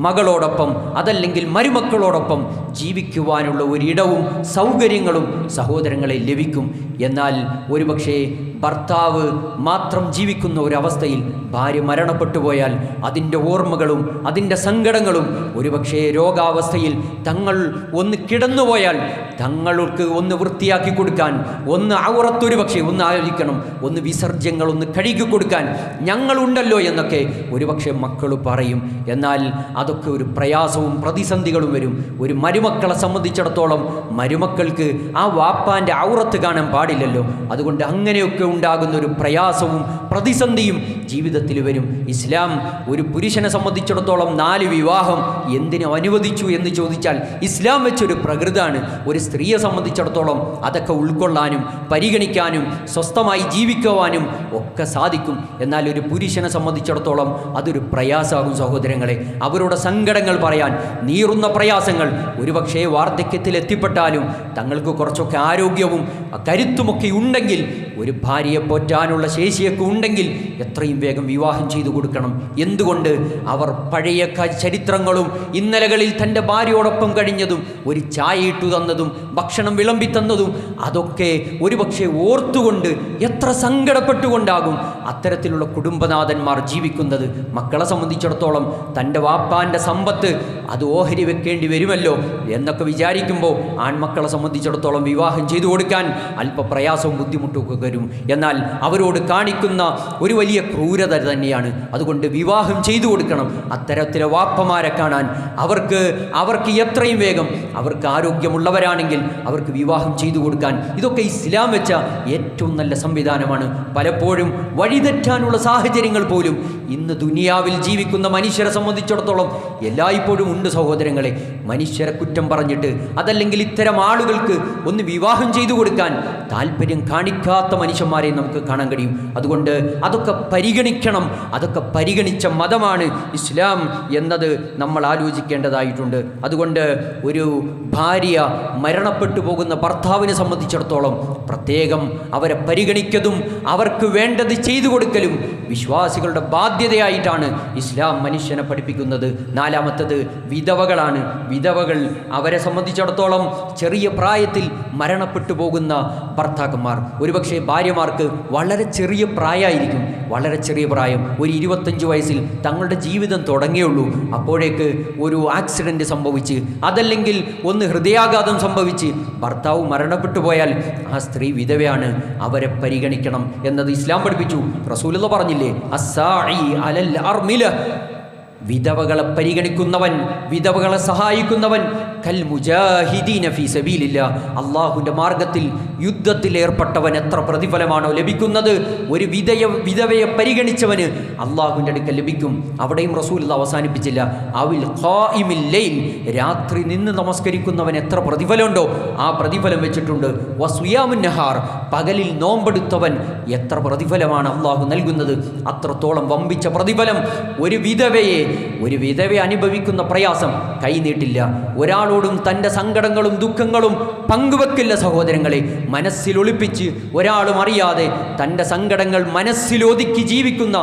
മകളോടൊപ്പം അതല്ലെങ്കിൽ മരുമക്കളോടൊപ്പം ജീവിക്കുവാനുള്ള ഒരിടവും സൗകര്യങ്ങളും സഹോദരങ്ങളെ ലഭിക്കും. എന്നാൽ ഒരുപക്ഷേ ഭർത്താവ് മാത്രം ജീവിക്കുന്ന ഒരവസ്ഥയിൽ ഭാര്യ മരണപ്പെട്ടു പോയാൽ അതിൻ്റെ ഓർമ്മകളും അതിൻ്റെ സങ്കടങ്ങളും, ഒരുപക്ഷേ രോഗാവസ്ഥയിൽ തങ്ങൾ ഒന്ന് കിടന്നുപോയാൽ തങ്ങൾക്ക് ഒന്ന് വൃത്തിയാക്കി കൊടുക്കാൻ, ഒന്ന് ഔറത്തൊരു പക്ഷേ ഒന്ന് ആലോചിക്കണം, ഒന്ന് വിസർജ്യങ്ങൾ ഒന്ന് കഴുകി കൊടുക്കാൻ ഞങ്ങളുണ്ടല്ലോ എന്നൊക്കെ ഒരുപക്ഷെ മക്കൾ പറയും. എന്നാൽ അതൊക്കെ ഒരു പ്രയാസവും പ്രതിസന്ധികളും വരും. ഒരു മരുമക്കളെ സംബന്ധിച്ചിടത്തോളം മരുമക്കൾക്ക് ആ വാപ്പാൻ്റെ ഔറത്ത് കാണാൻ പാടില്ലല്ലോ. അതുകൊണ്ട് അങ്ങനെയൊക്കെ ഉണ്ടാകുന്ന ഒരു പ്രയാസവും പ്രതിസന്ധിയും ജീവിതത്തിൽ വരും. ഇസ്ലാം ഒരു പുരുഷനെ സംബന്ധിച്ചിടത്തോളം 4 വിവാഹം എന്തിനു അനുവദിച്ചു എന്ന് ചോദിച്ചാൽ ഇസ്ലാം വെച്ചൊരു പ്രകൃതാണ്. ഒരു സ്ത്രീയെ സംബന്ധിച്ചിടത്തോളം അതൊക്കെ ഉൾക്കൊള്ളാനും പരിഗണിക്കാനും സ്വസ്ഥമായി ജീവിക്കുവാനും ഒക്കെ സാധിക്കും. എന്നാൽ ഒരു പുരുഷനെ സംബന്ധിച്ചിടത്തോളം അതൊരു പ്രയാസമാകും സഹോദരങ്ങളെ. അവരുടെ സങ്കടങ്ങൾ പറയാൻ, നീറുന്ന പ്രയാസങ്ങൾ, ഒരുപക്ഷേ വാർദ്ധക്യത്തിൽ എത്തിപ്പെട്ടാലും തങ്ങൾക്ക് കുറച്ചൊക്കെ ആരോഗ്യവും കരുത്തുമൊക്കെ ഉണ്ടെങ്കിൽ, ഒരു ഭാര്യയെ പോറ്റാനുള്ള ശേഷിയൊക്കെ ഉണ്ടെങ്കിൽ എത്രയും വേഗം വിവാഹം ചെയ്തു കൊടുക്കണം. എന്തുകൊണ്ട്? അവർ പഴയ ചരിത്രങ്ങളും ഇന്നലകളിൽ തൻ്റെ ഭാര്യയോടൊപ്പം കഴിഞ്ഞതും ഒരു ചായ ഇട്ടു തന്നതും ഭക്ഷണം വിളമ്പി തന്നതും അതൊക്കെ ഒരുപക്ഷെ ഓർത്തുകൊണ്ട് എത്ര സങ്കടപ്പെട്ടുകൊണ്ടാകും അത്തരത്തിലുള്ള കുടുംബനാഥന്മാർ ജീവിക്കുന്നത്. മക്കളെ സംബന്ധിച്ചിടത്തോളം തൻ്റെ വാപ്പാൻ്റെ സമ്പത്ത് അത് ഓഹരി വെക്കേണ്ടി വരുമല്ലോ എന്നൊക്കെ വിചാരിക്കുമ്പോൾ ആൺമക്കളെ സംബന്ധിച്ചിടത്തോളം വിവാഹം ചെയ്തു കൊടുക്കാൻ അല്പ പ്രയാസവും ബുദ്ധിമുട്ടൊക്കെ വരും. എന്നാൽ അവരോട് കാണിക്കുന്ന ഒരു വലിയ ക്രൂരത തന്നെയാണ്. അതുകൊണ്ട് വിവാഹം ചെയ്തു കൊടുക്കണം. അത്തരത്തിലെ വാപ്പമാരെ കാണാൻ അവർക്ക് എത്രയും വേഗം, അവർക്ക് ആരോഗ്യമുള്ളവരാണെങ്കിൽ അവർക്ക് വിവാഹം ചെയ്തു കൊടുക്കാൻ, ഇതൊക്കെ ഇസ്ലാം വെച്ച ഏറ്റവും നല്ല സംവിധാനമാണ്. പലപ്പോഴും വഴിതെറ്റാനുള്ള സാഹചര്യങ്ങൾ പോലും ഇന്ന് ദുനിയാവിൽ ജീവിക്കുന്ന മനുഷ്യരെ സംബന്ധിച്ചിടത്തോളം എല്ലായ്പ്പോഴും ഉണ്ട് സഹോദരങ്ങളെ. മനുഷ്യരെ കുറ്റം പറഞ്ഞിട്ട് അതല്ലെങ്കിൽ ഇത്തരം ആളുകൾക്ക് ഒന്ന് വിവാഹം ചെയ്തു കൊടുക്കാൻ താല്പര്യം കാണിക്കാത്ത മനുഷ്യന്മാരെ നമുക്ക് കാണാൻ കഴിയും. അതുകൊണ്ട് അതൊക്കെ പരിഗണിക്കണം. അതൊക്കെ പരിഗണിച്ച മതമാണ് ഇസ്ലാം എന്നത് നമ്മൾ ആലോചിക്കേണ്ടതായിട്ടുണ്ട്. അതുകൊണ്ട് ഒരു ഭാര്യ മരണപ്പെട്ടു പോകുന്ന ഭർത്താവിനെ സംബന്ധിച്ചിടത്തോളം പ്രത്യേകം അവരെ പരിഗണിക്കതും അവർക്ക് വേണ്ടത് ചെയ്തു കൊടുക്കലും വിശ്വാസികളുടെ ബാധ്യതയായിട്ടാണ് ഇസ്ലാം മനുഷ്യനെ പഠിപ്പിക്കുന്നത്. 4-മത്തത് വിധവകളാണ്. വിധവകൾ, അവരെ സംബന്ധിച്ചിടത്തോളം ചെറിയ പ്രായത്തിൽ മരണപ്പെട്ടു പോകുന്ന ഭർത്താക്കന്മാർ, ഒരുപക്ഷെ ഭാര്യമാർക്ക് വളരെ ചെറിയ പ്രായമായിരിക്കും, വളരെ ചെറിയ പ്രായം, ഒരു 25 വയസ്സിൽ തങ്ങളുടെ ജീവിതം തുടങ്ങിയുള്ളൂ. അപ്പോഴേക്ക് ഒരു ആക്സിഡൻറ്റ് സംഭവിച്ച് അതല്ലെങ്കിൽ ഒന്ന് ഹൃദയാഘാതം സംഭവിച്ച് ഭർത്താവ് മരണപ്പെട്ടു പോയാൽ ആ സ്ത്രീ വിധവയാണ്. അവരെ പരിഗണിക്കണം എന്നത് ഇസ്ലാം പഠിപ്പിച്ചു. റസൂലുള്ളാഹി പറഞ്ഞില്ലേ, അസ്സാഇ അലൽ അർമില, വിധവകളെ പരിഗണിക്കുന്നവൻ, വിധവകളെ സഹായിക്കുന്നവൻ, കൽ മുജാഹിദീന ഫീ സബീലില്ലാഹ്, അള്ളാഹുവിൻ്റെ മാർഗത്തിൽ യുദ്ധത്തിൽ ഏർപ്പെട്ടവൻ എത്ര പ്രതിഫലമാണോ ലഭിക്കുന്നത്, ഒരു വിധവയെ പരിഗണിച്ചവന് അള്ളാഹുവിൻ്റെ അടുക്കൽ ലഭിക്കും. അവിടെയും റസൂലുള്ളാഹി അവസാനിപ്പിച്ചില്ല, അവിൽ ഖായിമിൽ ലൈൽ, രാത്രി നിന്ന് നമസ്കരിക്കുന്നവൻ എത്ര പ്രതിഫലമുണ്ടോ ആ പ്രതിഫലം വെച്ചിട്ടുണ്ട്. വസ്വിയാമുൻ നഹാർ, പകലിൽ നോമ്പെടുത്തവൻ എത്ര പ്രതിഫലമാണ് അള്ളാഹു നൽകുന്നത്, അത്രത്തോളം വമ്പിച്ച പ്രതിഫലം. ഒരു വിധവയെ അനുഭവിക്കുന്ന പ്രയാസം കൈനീട്ടില്ല, ഒരാളോടും തൻ്റെ സങ്കടങ്ങളും ദുഃഖങ്ങളും പങ്കുവെക്കില്ല സഹോദരങ്ങളെ. മനസ്സിലൊളിപ്പിച്ച് ഒരാളും അറിയാതെ തൻ്റെ സങ്കടങ്ങൾ മനസ്സിലൊതുക്കി ജീവിക്കുന്ന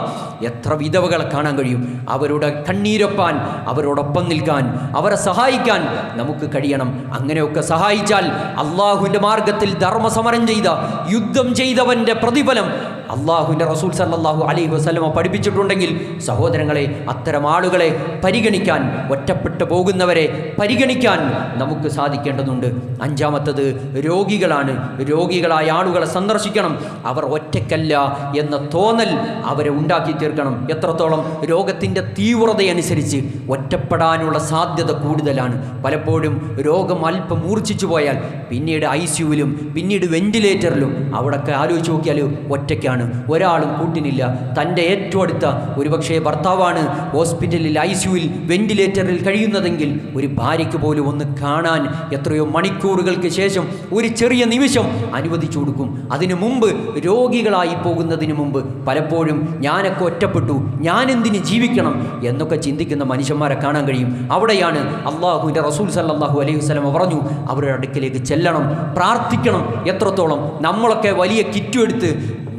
എത്ര വിധവകളെ കാണാൻ കഴിയും. അവരുടെ കണ്ണീരൊപ്പാൻ, അവരോടൊപ്പം നിൽക്കാൻ, അവരെ സഹായിക്കാൻ നമുക്ക് കഴിയണം. അങ്ങനെയൊക്കെ സഹായിച്ചാൽ അള്ളാഹുവിൻ്റെ മാർഗത്തിൽ ധർമ്മസമരം ചെയ്ത, യുദ്ധം ചെയ്തവൻ്റെ പ്രതിഫലം അള്ളാഹുവിൻ്റെ റസൂൽ സല്ലല്ലാഹു അലൈഹി വസല്ലമ പഠിപ്പിച്ചിട്ടുണ്ടെങ്കിൽ സഹോദരങ്ങളെ, അത്തരം ആളുകളെ പരിഗണിക്കാൻ, ഒറ്റപ്പെട്ടു പോകുന്നവരെ പരിഗണിക്കാൻ നമുക്ക് സാധിക്കേണ്ടതുണ്ട്. അഞ്ചാമത്തത് രോഗികളാണ്. രോഗികളായ ആളുകളെ സന്ദർശിക്കണം. അവർ ഒറ്റയ്ക്കല്ല എന്ന തോന്നൽ അവരെ ഉണ്ടാക്കി തീർക്കണം. എത്രത്തോളം രോഗത്തിൻ്റെ തീവ്രതയനുസരിച്ച് ഒറ്റപ്പെടാനുള്ള സാധ്യത കൂടുതലാണ്. പലപ്പോഴും രോഗം അല്പം മൂർച്ഛിച്ചു പോയാൽ പിന്നീട് ICUവിലും പിന്നീട് വെന്റിലേറ്ററിലും അവിടെയൊക്കെ ആലോചിച്ച് നോക്കിയാൽ ഒറ്റയ്ക്കാണ്, ഒരാളും കൂട്ടിനില്ല. തൻ്റെ ഏറ്റവും അടുത്ത ഒരുപക്ഷെ ഭർത്താവാണ് ഹോസ്പിറ്റലിൽ ICUവിൽ വെന്റിലേറ്ററിൽ കഴിയുന്നതെങ്കിൽ ഒരു ഭാര്യയ്ക്ക് പോലും ഒന്ന് കാണാൻ എത്രയോ മണിക്കൂറുകൾക്ക് ശേഷം ഒരു ചെറിയ നിമിഷം അനുവദിച്ചു കൊടുക്കും. അതിനു മുമ്പ്, രോഗികളായി പോകുന്നതിന് മുമ്പ് പലപ്പോഴും ഞാനൊക്കെ ഒറ്റപ്പെട്ടു, ഞാനെന്തിന് ജീവിക്കണം എന്നൊക്കെ ചിന്തിക്കുന്ന മനുഷ്യന്മാരെ കാണാൻ കഴിയും. അവിടെയാണ് അള്ളാഹുവിൻ്റെ റസൂൽ സല്ലല്ലാഹു അലൈഹി വസല്ലം പറഞ്ഞു, അവരുടെ അടുക്കിലേക്ക് ചെല്ലണം, പ്രാർത്ഥിക്കണം. എത്രത്തോളം നമ്മളൊക്കെ വലിയ കിറ്റുമെടുത്ത്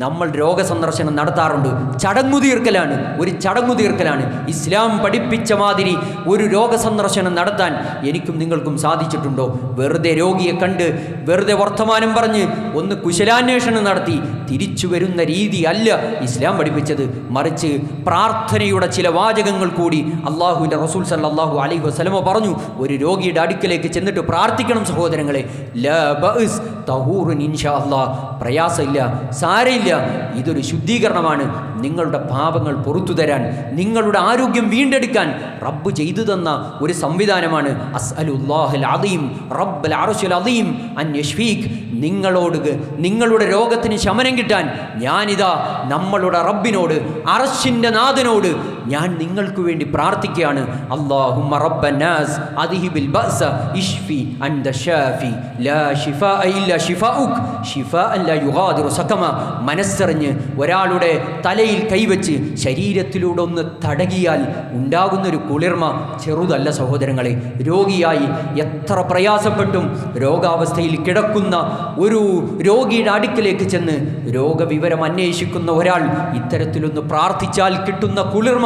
നമ്മൾ രോഗസന്ദർശനം നടത്താറുണ്ട്. ചടങ്ങു തീർക്കലാണ്. ഇസ്ലാം പഠിപ്പിച്ച മാതിരി ഒരു രോഗസന്ദർശനം നടത്താൻ എനിക്കും നിങ്ങൾക്കും സാധിച്ചിട്ടുണ്ടോ? വെറുതെ രോഗിയെ കണ്ട് വെറുതെ വർത്തമാനം പറഞ്ഞ് ഒന്ന് കുശലാന്വേഷണം നടത്തി തിരിച്ചു വരുന്ന രീതി അല്ല ഇസ്ലാം പഠിപ്പിച്ചത്. മറിച്ച് പ്രാർത്ഥനയുടെ ചില വാചകങ്ങൾ കൂടി അള്ളാഹുവിൻ്റെ റസൂൽ സല്ലല്ലാഹു അലൈഹി വസല്ലമ പറഞ്ഞു. ഒരു രോഗിയുടെ അടുക്കലേക്ക് ചെന്നിട്ട് പ്രാർത്ഥിക്കണം സഹോദരങ്ങളെ. ലാ ബഅസ് തഹൂറുൻ ഇൻഷാ അല്ലാഹ്, പ്രയാസമില്ല, സാരയില്ല, ഇതൊരു ശുദ്ധീകരണമാണ്. നിങ്ങളുടെ പാപങ്ങൾ പുറത്തു തരാൻ, നിങ്ങളുടെ ആരോഗ്യം വീണ്ടെടുക്കാൻ റബ്ബ് ചെയ്തു തന്ന ഒരു സംവിധാനമാണ്. അസ്അലുല്ലാഹൽ അദീം റബ്ബൽ അർശിൽ അദീം അൻ യശ്ഫീക്, നിങ്ങളുടെ രോഗത്തിന് ശമനം കിട്ടാൻ ഞാനിതാ നമ്മളുടെ റബ്ബിനോട്, അർശിൻ്റെ നാഥനോട് ഞാൻ നിങ്ങൾക്ക് വേണ്ടി പ്രാർത്ഥിക്കുകയാണ്. അല്ലാഹുമ്മ റബ്ബന്നാസ് അദ്ഹിബിൽ ബഅസ ഇശ്ഫി അൻത ഷാഫി ലാ ശിഫാഅ ഇല്ലാ ശിഫാഉക് ശിഫാഅൻ ലാ യുഗാദിറു സഖമ. മനസ്സറിഞ്ഞ് ഒരാളുടെ തലയിൽ കൈവച്ച് ശരീരത്തിലൂടെ ഒന്ന് തടകിയാൽ ഉണ്ടാകുന്നൊരു കുളിർമ ചെറുതല്ല സഹോദരങ്ങളെ. രോഗിയായി എത്ര പ്രയാസപ്പെട്ടും രോഗാവസ്ഥയിൽ കിടക്കുന്ന ഒരു രോഗിയുടെ അടുക്കിലേക്ക് ചെന്ന് രോഗവിവരം അന്വേഷിക്കുന്ന ഒരാൾ ഇത്തരത്തിലൊന്ന് പ്രാർത്ഥിച്ചാൽ കിട്ടുന്ന കുളിർമ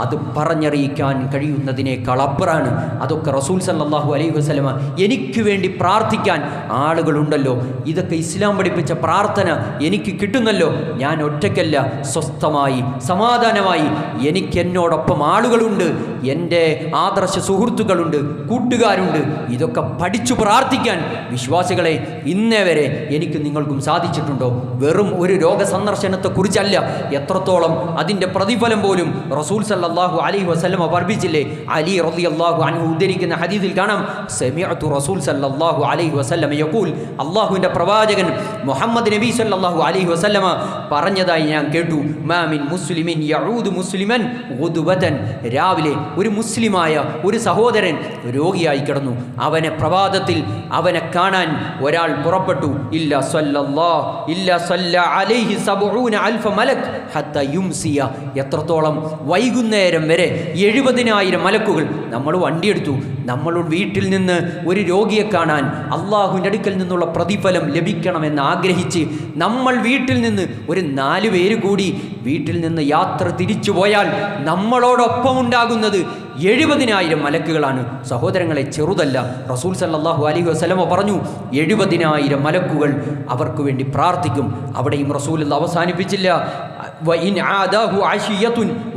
അത് പറഞ്ഞറിയിക്കാൻ കഴിയുന്നതിനേക്കാൾ അപ്പുറമാണ്. അതൊക്കെ റസൂൽ സല്ലല്ലാഹു അലൈഹി വസല്ലമ എനിക്ക് വേണ്ടി പ്രാർത്ഥിക്കാൻ ആളുകളുണ്ടല്ലോ, ഇതൊക്കെ ഇസ്ലാം പഠിപ്പിച്ച പ്രാർത്ഥന എനിക്ക് കിട്ടുന്നല്ലോ, ഞാൻ ഒറ്റയ്ക്കല്ല, സ്വസ്ഥമായി സമാധാനമായി എനിക്ക് എന്നോടൊപ്പം ആളുകളുണ്ട്, എൻ്റെ ആദർശ സുഹൃത്തുക്കളുണ്ട്, കൂട്ടുകാരുണ്ട്. ഇതൊക്കെ പഠിച്ചു പ്രാർത്ഥിക്കാൻ വിശ്വാസികളെ ഇന്നേ വരെ എനിക്ക് നിങ്ങൾക്കും സാധിച്ചിട്ടുണ്ടോ? വെറും ഒരു രോഗസന്ദർശനത്തെക്കുറിച്ചല്ല, എത്രത്തോളം അതിൻ്റെ പ്രതിഫലം പോലും റസൂൽ സല്ലല്ലാഹു അലൈഹി വസല്ലമ പഠിപ്പിച്ചില്ലേ? അലി റളിയല്ലാഹു അൻഹു ഉദ്ധരിക്കുന്ന ഹദീസിൽ കാണാം, സമിഅതു റസൂൽ സല്ലല്ലാഹു അലൈഹി വസല്ലമ യഖൂൽ, അല്ലാഹുവിൻ്റെ പ്രവാചകൻ മുഹമ്മദ് നബി സല്ലല്ലാഹു അലൈഹി വസല്ലമ പറഞ്ഞതായി ഞാൻ കേട്ടു, മാ മിൻ മുസ്ലിമിൻ യഊദു മുസ്ലിമൻ ഗുദുവതൻ, രാവിലെ ഒരു മുസ്ലിമായ ഒരു സഹോദരൻ രോഗിയായി കിടന്നു, അവനെ പ്രഭാതത്തിൽ അവനെ കാണാൻ ഒരാൾ പുറപ്പെട്ടു, ഇല്ല സല്ല അലൈഹി 70,000 മലക് ഹത്ത യുംസിയ, എത്രത്തോളം വൈകുന്നേരം വരെ 70,000 മലക്കുകൾ. നമ്മൾ വണ്ടിയെടുത്തു, നമ്മളുടെ വീട്ടിൽ നിന്ന് ഒരു രോഗിയെ കാണാൻ അള്ളാഹുവിൻ്റെ അടുക്കൽ നിന്നുള്ള പ്രതിഫലം ലഭിക്കണമെന്ന് ആഗ്രഹിച്ച് നമ്മൾ വീട്ടിൽ നിന്ന് ഒരു 4 പേര് കൂടി വീട്ടിൽ നിന്ന് യാത്ര തിരിച്ചു പോയാൽ നമ്മളോടൊപ്പം ഉണ്ടാകുന്നത് 70,000 മലക്കുകളാണ് സഹോദരങ്ങളെ, ചെറുതല്ല. റസൂൽ സല്ലല്ലാഹു അലൈഹി വസല്ലമ പറഞ്ഞു 70,000 മലക്കുകൾ അവർക്ക് വേണ്ടി പ്രാർത്ഥിക്കും. അവിടെയും റസൂൽ അവസാനിപ്പിച്ചില്ല,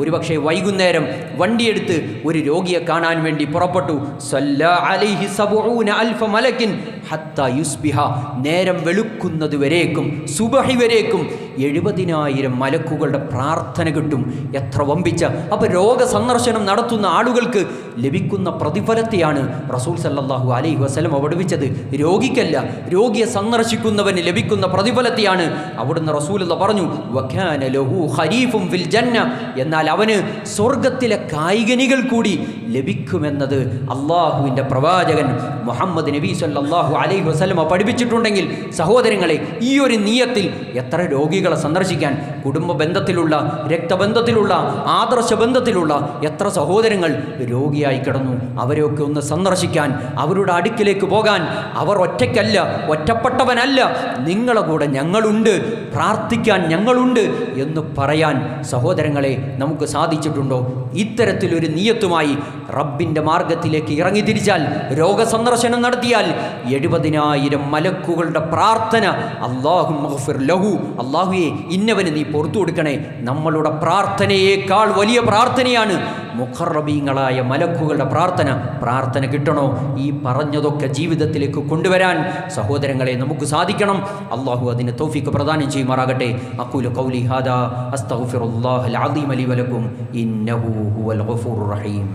ഒരുപക്ഷെ വൈകുന്നേരം വണ്ടിയെടുത്ത് ഒരു രോഗിയെ കാണാൻ വേണ്ടി പുറപ്പെട്ടു, സല്ലാ അലൈഹി 70,000 മലക്കിൻ ഹത്താ യുസ്ബിഹ, നേരം വെളുക്കുന്നത് വരേക്കും, സുബഹി വരേക്കും 70,000 മലക്കുകളുടെ പ്രാർത്ഥന കിട്ടും. എത്ര വമ്പിച്ച! അപ്പോൾ രോഗസന്ദർശനം നടത്തുന്ന ആളുകൾക്ക് ലഭിക്കുന്ന പ്രതിഫലത്തെയാണ് റസൂൽ സല്ലല്ലാഹു അലൈഹി വസല്ലം പഠിപ്പിച്ചത്. രോഗിക്കല്ല, രോഗിയെ സന്ദർശിക്കുന്നവന് ലഭിക്കുന്ന പ്രതിഫലത്തെയാണ് അവിടുന്ന് റസൂലുള്ള പറഞ്ഞു വകാന ലഹു ഖരീഫും ഫിൽ ജന്ന, എന്നാൽ അവന് സ്വർഗത്തിലെ കായികനികൾ കൂടി ലഭിക്കുമെന്നത് അള്ളാഹുവിൻ്റെ പ്രവാചകൻ മുഹമ്മദ് നബി സല്ലല്ലാഹു അലൈഹി വസല്ലം പഠിപ്പിച്ചിട്ടുണ്ടെങ്കിൽ സഹോദരങ്ങളെ, ഈ ഒരു നിയത്തിൽ എത്ര രോഗികളെ സന്ദർശിക്കാൻ, കുടുംബ ബന്ധത്തിലുള്ള, രക്തബന്ധത്തിലുള്ള, ആദർശ ബന്ധത്തിലുള്ള എത്ര സഹോദരങ്ങൾ രോഗിയായി കിടന്നു. അവരെയൊക്കെ ഒന്ന് സന്ദർശിക്കാൻ, അവരുടെ അടുക്കിലേക്ക് പോകാൻ, അവർ ഒറ്റയ്ക്കല്ല, ഒറ്റപ്പെട്ടവനല്ല, നിങ്ങളെ കൂടെ ഞങ്ങളുണ്ട്, പ്രാർത്ഥിക്കാൻ ഞങ്ങളുണ്ട് എന്ന് പറയാൻ സഹോദരങ്ങളെ നമുക്ക് സാധിച്ചിട്ടുണ്ടോ? ഇത്തരത്തിലൊരു നിയത്തുമായി റബ്ബിൻ്റെ മാർഗത്തിലേക്ക് ഇറങ്ങി തിരിച്ചാൽ, രോഗസന്ദർശനം നടത്തിയാൽ 70,000 മലക്കുകളുടെ പ്രാർത്ഥന, അല്ലാഹുമ്മഗ്ഫിർ ലഹു, അല്ലാഹുവേ ഇന്നവന് നീ പുറത്തു കൊടുക്കണേ, നമ്മളുടെ പ്രാർത്ഥനയേക്കാൾ വലിയ പ്രാർത്ഥനയാണ് മുഖറബീങ്ങളായ മലക്കുകളുടെ പ്രാർത്ഥന കിട്ടണോ? ഈ പറഞ്ഞതൊക്കെ ജീവിതത്തിലേക്ക് കൊണ്ടുവരാൻ സഹോദരങ്ങളെ നമുക്ക് സാധിക്കണം. അല്ലാഹു അതിന് തൗഫീഖ് പ്രദാനം ചെയ്യുമാറാകട്ടെ. അഖൂലു ഖൗലി ഹാദാ അസ്തഗ്ഫിറുല്ലാഹൽ അദീം ലി വലക്കും ഇന്നഹു ഹുവൽ ഗഫൂറുർ റഹീം.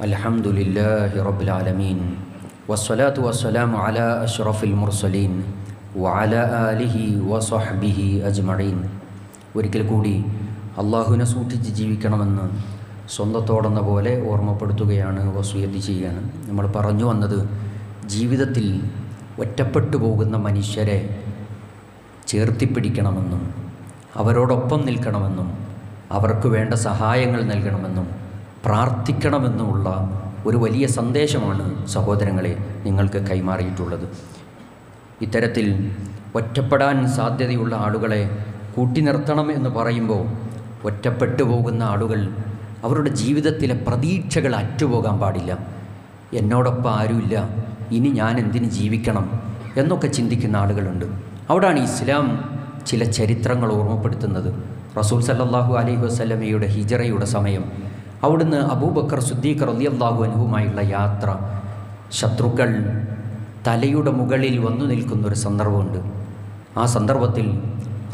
അൽഹംദുലില്ലാഹി റബ്ബിൽ ആലമീൻ വസ്സലാത്തു വസ്സലാമു അലാ അഷ്റഫിൽ മുർസലീൻ വഅലാ ആലിഹി വസഹ്ബിഹി അജ്മഈൻ. ഒരിക്കൽ കൂടി അള്ളാഹുവിനെ സൂക്ഷിച്ച് ജീവിക്കണമെന്ന് സ്വന്തത്തോടെന്ന പോലെ ഓർമ്മപ്പെടുത്തുകയാണ്, വസിയത്ത് ചെയ്യുകയാണ്. നമ്മൾ പറഞ്ഞു വന്നത് ജീവിതത്തിൽ ഒറ്റപ്പെട്ടു പോകുന്ന മനുഷ്യരെ ചേർത്തിപ്പിടിക്കണമെന്നും അവരോടൊപ്പം നിൽക്കണമെന്നും അവർക്ക് വേണ്ട സഹായങ്ങൾ നൽകണമെന്നും പ്രാർത്ഥിക്കണമെന്നുമുള്ള ഒരു വലിയ സന്ദേശമാണ് സഹോദരങ്ങളെ നിങ്ങൾക്ക് കൈമാറിയിട്ടുള്ളത്. ഇത്തരത്തിൽ ഒറ്റപ്പെടാൻ സാധ്യതയുള്ള ആളുകളെ കൂട്ടി നിർത്തണം എന്ന് പറയുമ്പോൾ, ഒറ്റപ്പെട്ടു പോകുന്ന ആളുകൾ അവരുടെ ജീവിതത്തിലെ പ്രതീക്ഷകൾ അറ്റുപോകാൻ പാടില്ല. എന്നോടൊപ്പം ആരുമില്ല, ഇനി ഞാൻ എന്തിന് ജീവിക്കണം എന്നൊക്കെ ചിന്തിക്കുന്ന ആളുകളുണ്ട്. അവിടാണ് ഇസ്ലാം ചില ചരിത്രങ്ങൾ ഓർമ്മപ്പെടുത്തുന്നത്. റസൂൽ സല്ലല്ലാഹു അലൈഹി വസല്ലമയുടെ ഹിജറയുടെ സമയം, അവിടുന്ന് അബൂബക്കർ സിദ്ദീഖ് റളിയല്ലാഹു അൻഹുമായുള്ള യാത്ര, ശത്രുക്കൾ തലയുടെ മുകളിൽ വന്നു നിൽക്കുന്നൊരു സന്ദർഭമുണ്ട്. ആ സന്ദർഭത്തിൽ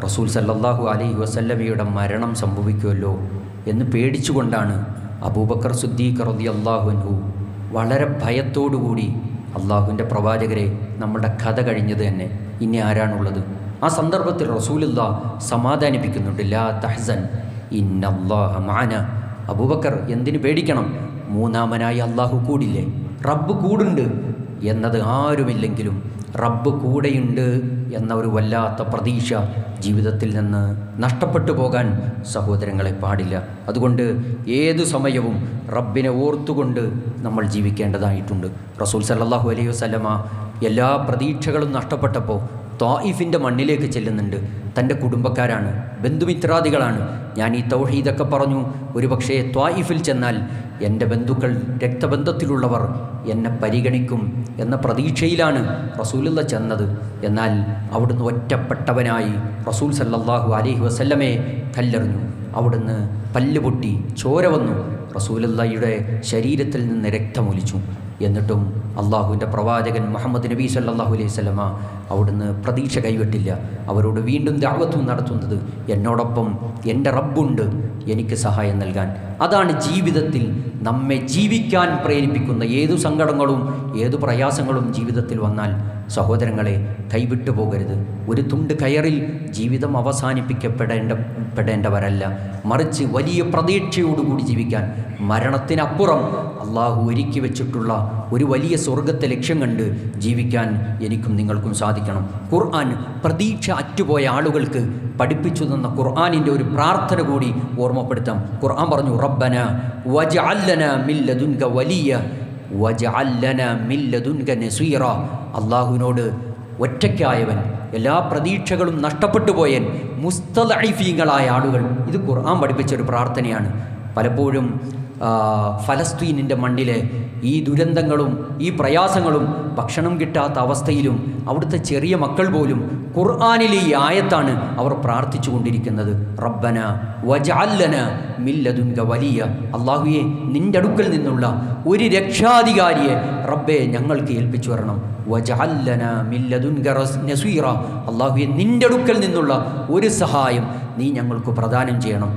റസൂൽ സല്ലല്ലാഹു അലൈഹി വസല്ലമയുടെ മരണം സംഭവിക്കുമല്ലോ എന്ന് പേടിച്ചുകൊണ്ടാണ് അബൂബക്കർ സിദ്ദീഖ് റളിയല്ലാഹു അൻഹു വളരെ ഭയത്തോടുകൂടി അള്ളാഹുവിൻ്റെ പ്രവാചകരെ, നമ്മുടെ കഥ കഴിഞ്ഞത് തന്നെ, ഇനി ആരാണുള്ളത്? ആ സന്ദർഭത്തിൽ റസൂലുള്ളാഹ് സമാധാനിപ്പിക്കുന്നുണ്ട്. ലാ തഹ്സൻ ഇന്നല്ലാഹ മഅന. അബൂബക്കർ എന്തിനു പേടിക്കണം? മൂന്നാമനായി അള്ളാഹു കൂടില്ലേ, റബ്ബ് കൂടുണ്ട് എന്നത് ആരുമില്ലെങ്കിലും റബ്ബ് കൂടെയുണ്ട് എന്ന ഒരു വല്ലാത്ത പ്രതീക്ഷ ജീവിതത്തിൽ നിന്ന് നഷ്ടപ്പെട്ടു പോകാൻ സഹോദരങ്ങളെ പാടില്ല. അതുകൊണ്ട് ഏതു സമയവും റബ്ബിനെ ഓർത്തുകൊണ്ട് നമ്മൾ ജീവിക്കേണ്ടതായിട്ടുണ്ട്. റസൂൽ സല്ലല്ലാഹു അലൈഹി വസല്ലമ എല്ലാ പ്രതീക്ഷകളും നഷ്ടപ്പെട്ടപ്പോൾ ത്വായിഫിൻ്റെ മണ്ണിലേക്ക് ചെല്ലുന്നുണ്ട്. തൻ്റെ കുടുംബക്കാരാണ്, ബന്ധുമിത്രാദികളാണ്. ഞാൻ ഈ തൗഹീദൊക്കെ പറഞ്ഞു, ഒരുപക്ഷേ ത്വായിഫിൽ ചെന്നാൽ എൻ്റെ ബന്ധുക്കൾ, രക്തബന്ധത്തിലുള്ളവർ എന്നെ പരിഗണിക്കും എന്ന പ്രതീക്ഷയിലാണ് റസൂലുള്ള ചെന്നത്. എന്നാൽ അവിടുന്ന് ഒറ്റപ്പെട്ടവനായി റസൂൽ സല്ലല്ലാഹു അലൈഹി വസല്ലമയെ കല്ലെറിഞ്ഞു. അവിടുന്ന് പല്ലുപൊട്ടി ചോര വന്നു. റസൂലുള്ളാഹിയുടെ ശരീരത്തിൽ നിന്ന് രക്തമൊലിച്ചു. എന്നിട്ടും അള്ളാഹുവിൻ്റെ പ്രവാചകൻ മുഹമ്മദ് നബി സല്ലല്ലാഹു അലൈഹി വസല്ലമ അവിടുന്ന് പ്രതീക്ഷ കൈവിട്ടില്ല. അവരോട് വീണ്ടും ദഅവത്ത് നടത്തുന്നത്, എന്നോടൊപ്പം എൻ്റെ റബ്ബുണ്ട് എനിക്ക് സഹായം നൽകാൻ. അതാണ് ജീവിതത്തിൽ നമ്മെ ജീവിക്കാൻ പ്രേരിപ്പിക്കുന്ന. ഏതു സങ്കടങ്ങളും ഏതു പ്രയാസങ്ങളും ജീവിതത്തിൽ വന്നാൽ സഹോദരങ്ങളെ കൈവിട്ടു പോകരുത്. ഒരു തുണ്ട് കയറിൽ ജീവിതം അവസാനിപ്പിക്കപ്പെടേണ്ടവരല്ല, മറിച്ച് വലിയ പ്രതീക്ഷയോടുകൂടി ജീവിക്കാൻ, മരണത്തിനപ്പുറം അള്ളാഹു ഒരുക്കി വെച്ചിട്ടുള്ള ഒരു വലിയ സ്വർഗത്തെ ലക്ഷ്യം കണ്ട് ജീവിക്കാൻ എനിക്കും നിങ്ങൾക്കും സാധിക്കണം. ഖുർആൻ പ്രതീക്ഷ അറ്റുപോയ ആളുകൾക്ക് പഠിപ്പിച്ചു തന്ന ഖുർആനിൻ്റെ ഒരു പ്രാർത്ഥന കൂടി ഓർമ്മപ്പെടുത്താം. ഖുർആൻ പറഞ്ഞു, റബ്ബന വജ്അൽ ലനാ മിൻ ലദുൻക വലിയ വജ്അൽ ലനാ മിൻ ലദുൻക നസീറ. അള്ളാഹുവിനോട് ഒറ്റയ്ക്കായവൻ, എല്ലാ പ്രതീക്ഷകളും നഷ്ടപ്പെട്ടു പോയൻ, മുസ്തദഈഫീങ്ങളായ ആളുകൾ. ഇത് ഖുർആൻ പഠിപ്പിച്ചൊരു പ്രാർത്ഥനയാണ്. പലപ്പോഴും ഫലസ്തീനിൻ്റെ മണ്ണിലെ ഈ ദുരന്തങ്ങളും ഈ പ്രയാസങ്ങളും ഭക്ഷണം കിട്ടാത്ത അവസ്ഥയിലും അവിടുത്തെ ചെറിയ മക്കൾ പോലും ഖുർആനിലെ ഈ ആയത്താണ് അവർ പ്രാർത്ഥിച്ചു കൊണ്ടിരിക്കുന്നത്. റബ്ബന വജഅല്ലന മില്ലദുൻക വലിയ, അല്ലാഹുവേ നിൻ്റെ അടുക്കൽ നിന്നുള്ള ഒരു രക്ഷാധികാരിയെ റബ്ബേ ഞങ്ങൾക്ക് ഏൽപ്പിച്ചു വരണം. വജഅല്ലന മില്ലദുൻക നസീറ, അല്ലാഹുവേ നിൻ്റെ അടുക്കൽ നിന്നുള്ള ഒരു സഹായം നീ ഞങ്ങൾക്ക് പ്രദാനം ചെയ്യണം.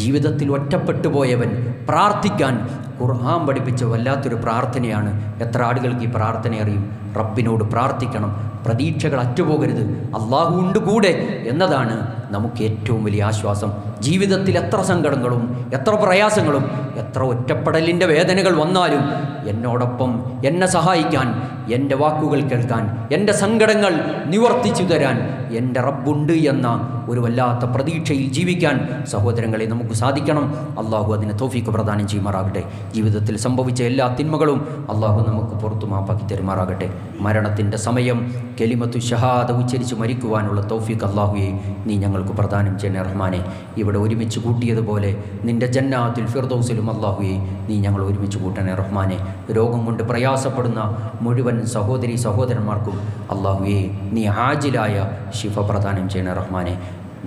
ജീവിതത്തിൽ ഒറ്റപ്പെട്ടു പോയവൻ പ്രാർത്ഥിക്കാൻ ഖുർആൻ പഠിപ്പിച്ച വല്ലാത്തൊരു പ്രാർത്ഥനയാണ്. എത്ര ആളുകൾക്ക് ഈ പ്രാർത്ഥന അറിയും? റബ്ബിനോട് പ്രാർത്ഥിക്കണം, പ്രതീക്ഷകൾ അറ്റുപോകരുത്, അള്ളാഹു ഉണ്ട് കൂടെ എന്നതാണ് നമുക്ക് ഏറ്റവും വലിയ ആശ്വാസം. ജീവിതത്തിൽ എത്ര സങ്കടങ്ങളും എത്ര പ്രയാസങ്ങളും എത്ര ഒറ്റപ്പെടലിൻ്റെ വേദനകൾ വന്നാലും എന്നോടൊപ്പം എന്നെ സഹായിക്കാൻ, എൻ്റെ വാക്കുകൾ കേൾക്കാൻ, എൻ്റെ സങ്കടങ്ങൾ നിവർത്തിച്ചു തരാൻ എൻ്റെ റബ്ബുണ്ട് എന്ന ഒരു വല്ലാത്ത പ്രതീക്ഷയിൽ ജീവിക്കാൻ സഹോദരങ്ങളെ നമുക്ക് സാധിക്കണം. അള്ളാഹു അതിന് തൗഫീഖ് പ്രദാനം ചെയ്യുമാറാകട്ടെ. ജീവിതത്തിൽ സംഭവിച്ച എല്ലാ തിന്മകളും അള്ളാഹു നമുക്ക് പുറത്തു മാപ്പാക്കി തരുമാറാകട്ടെ. മരണത്തിൻ്റെ സമയം കലിമത്തു ഷഹാദ ഉച്ചരിച്ച് മരിക്കുവാനുള്ള തൗഫീഖ് അള്ളാഹുയെ നീ ഞങ്ങൾക്ക് പ്രദാനം ചെയ്യണേ റഹ്മാനെ. ഇവിടെ ഒരുമിച്ച് കൂട്ടിയതുപോലെ നിൻ്റെ ജന്നാത്തുൽ ഫിർദൗസിലും അള്ളാഹുയെ നീ ഞങ്ങൾ ഒരുമിച്ച് കൂട്ടണേ റഹ്മാനെ. രോഗം കൊണ്ട് പ്രയാസപ്പെടുന്ന മുഴുവൻ സഹോദരി സഹോദരന്മാർക്കും അള്ളാഹുയെ നീ ആജിലായ ശിഫ പ്രദാനം ചെയ്യണേ റഹ്മാനെ.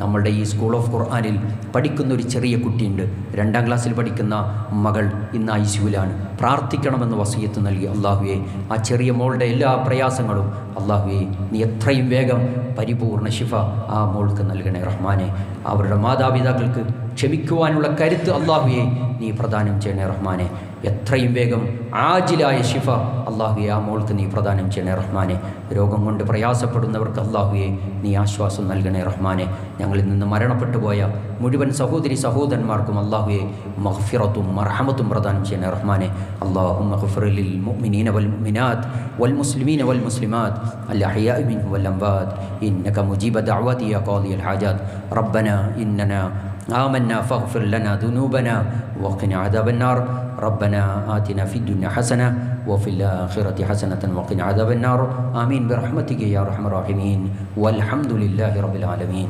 നമ്മളുടെ ഈ സ്കൂൾ ഓഫ് ഖുർആനിൽ പഠിക്കുന്നൊരു ചെറിയ കുട്ടിയുണ്ട്, 2ാം ക്ലാസ്സിൽ പഠിക്കുന്ന മകൾ ഇന്ന് ഐസിയുലാണ്. പ്രാർത്ഥിക്കണമെന്ന് വസിയത്ത് നൽകി അള്ളാഹുവെ ആ ചെറിയ മോളുടെ എല്ലാ പ്രയാസങ്ങളും അള്ളാഹുവെ നീ എത്രയും വേഗം പരിപൂർണ ശിഫ ആ മോൾക്ക് നൽകണേ റഹ്മാനെ. അവരുടെ മാതാപിതാക്കൾക്ക് ക്ഷമിക്കുവാനുള്ള കരുത്ത് അള്ളാഹുവെ നീ പ്രദാനം ചെയ്യണേ റഹ്മാനെ. എത്രയും വേഗം ആജിലായ ശിഫ അള്ളാഹുവെ ആ മോൾക്ക് നീ പ്രദാനം ചെയ്യണേ റഹ്മാനെ. രോഗം കൊണ്ട് പ്രയാസപ്പെടുന്നവർക്ക് അള്ളാഹുവെ നീ ആശ്വാസം നൽകണേ റഹ്മാനെ. ഞങ്ങളിൽ നിന്ന് മരണപ്പെട്ടു പോയ മുഴുവൻ സഹോദരി സഹോദരന്മാർക്കും അള്ളാഹുവെ മഗ്ഫിറത്തും മർഹമത്തും പ്രദാനം ചെയ്യണേ റഹ്മാനെ. അല്ലാഹുമ്മ ഗ്ഫിർ ലിൽ മുഅ്മിനീന വൽ മുഅ്മിനാത്ത് വൽ മുസ്ലിമീന വൽ മുസ്ലിമാത്ത് അൽ അഹ്യാഇ മിൻഹും വൽ അംവാത് ഇന്നക മുജീബ ദഅവതി യാ ഖാദിയൽ ഹാജാത്ത്. റബ്ബനാ ഇന്നനാ آمنا فاغفر لنا ذنوبنا وقنا عذاب النار. ربنا آتنا في الدنيا حسنة وفي الآخرة حسنة وقنا عذاب النار. آمين برحمتك يا أرحم الراحمين والحمد لله رب العالمين.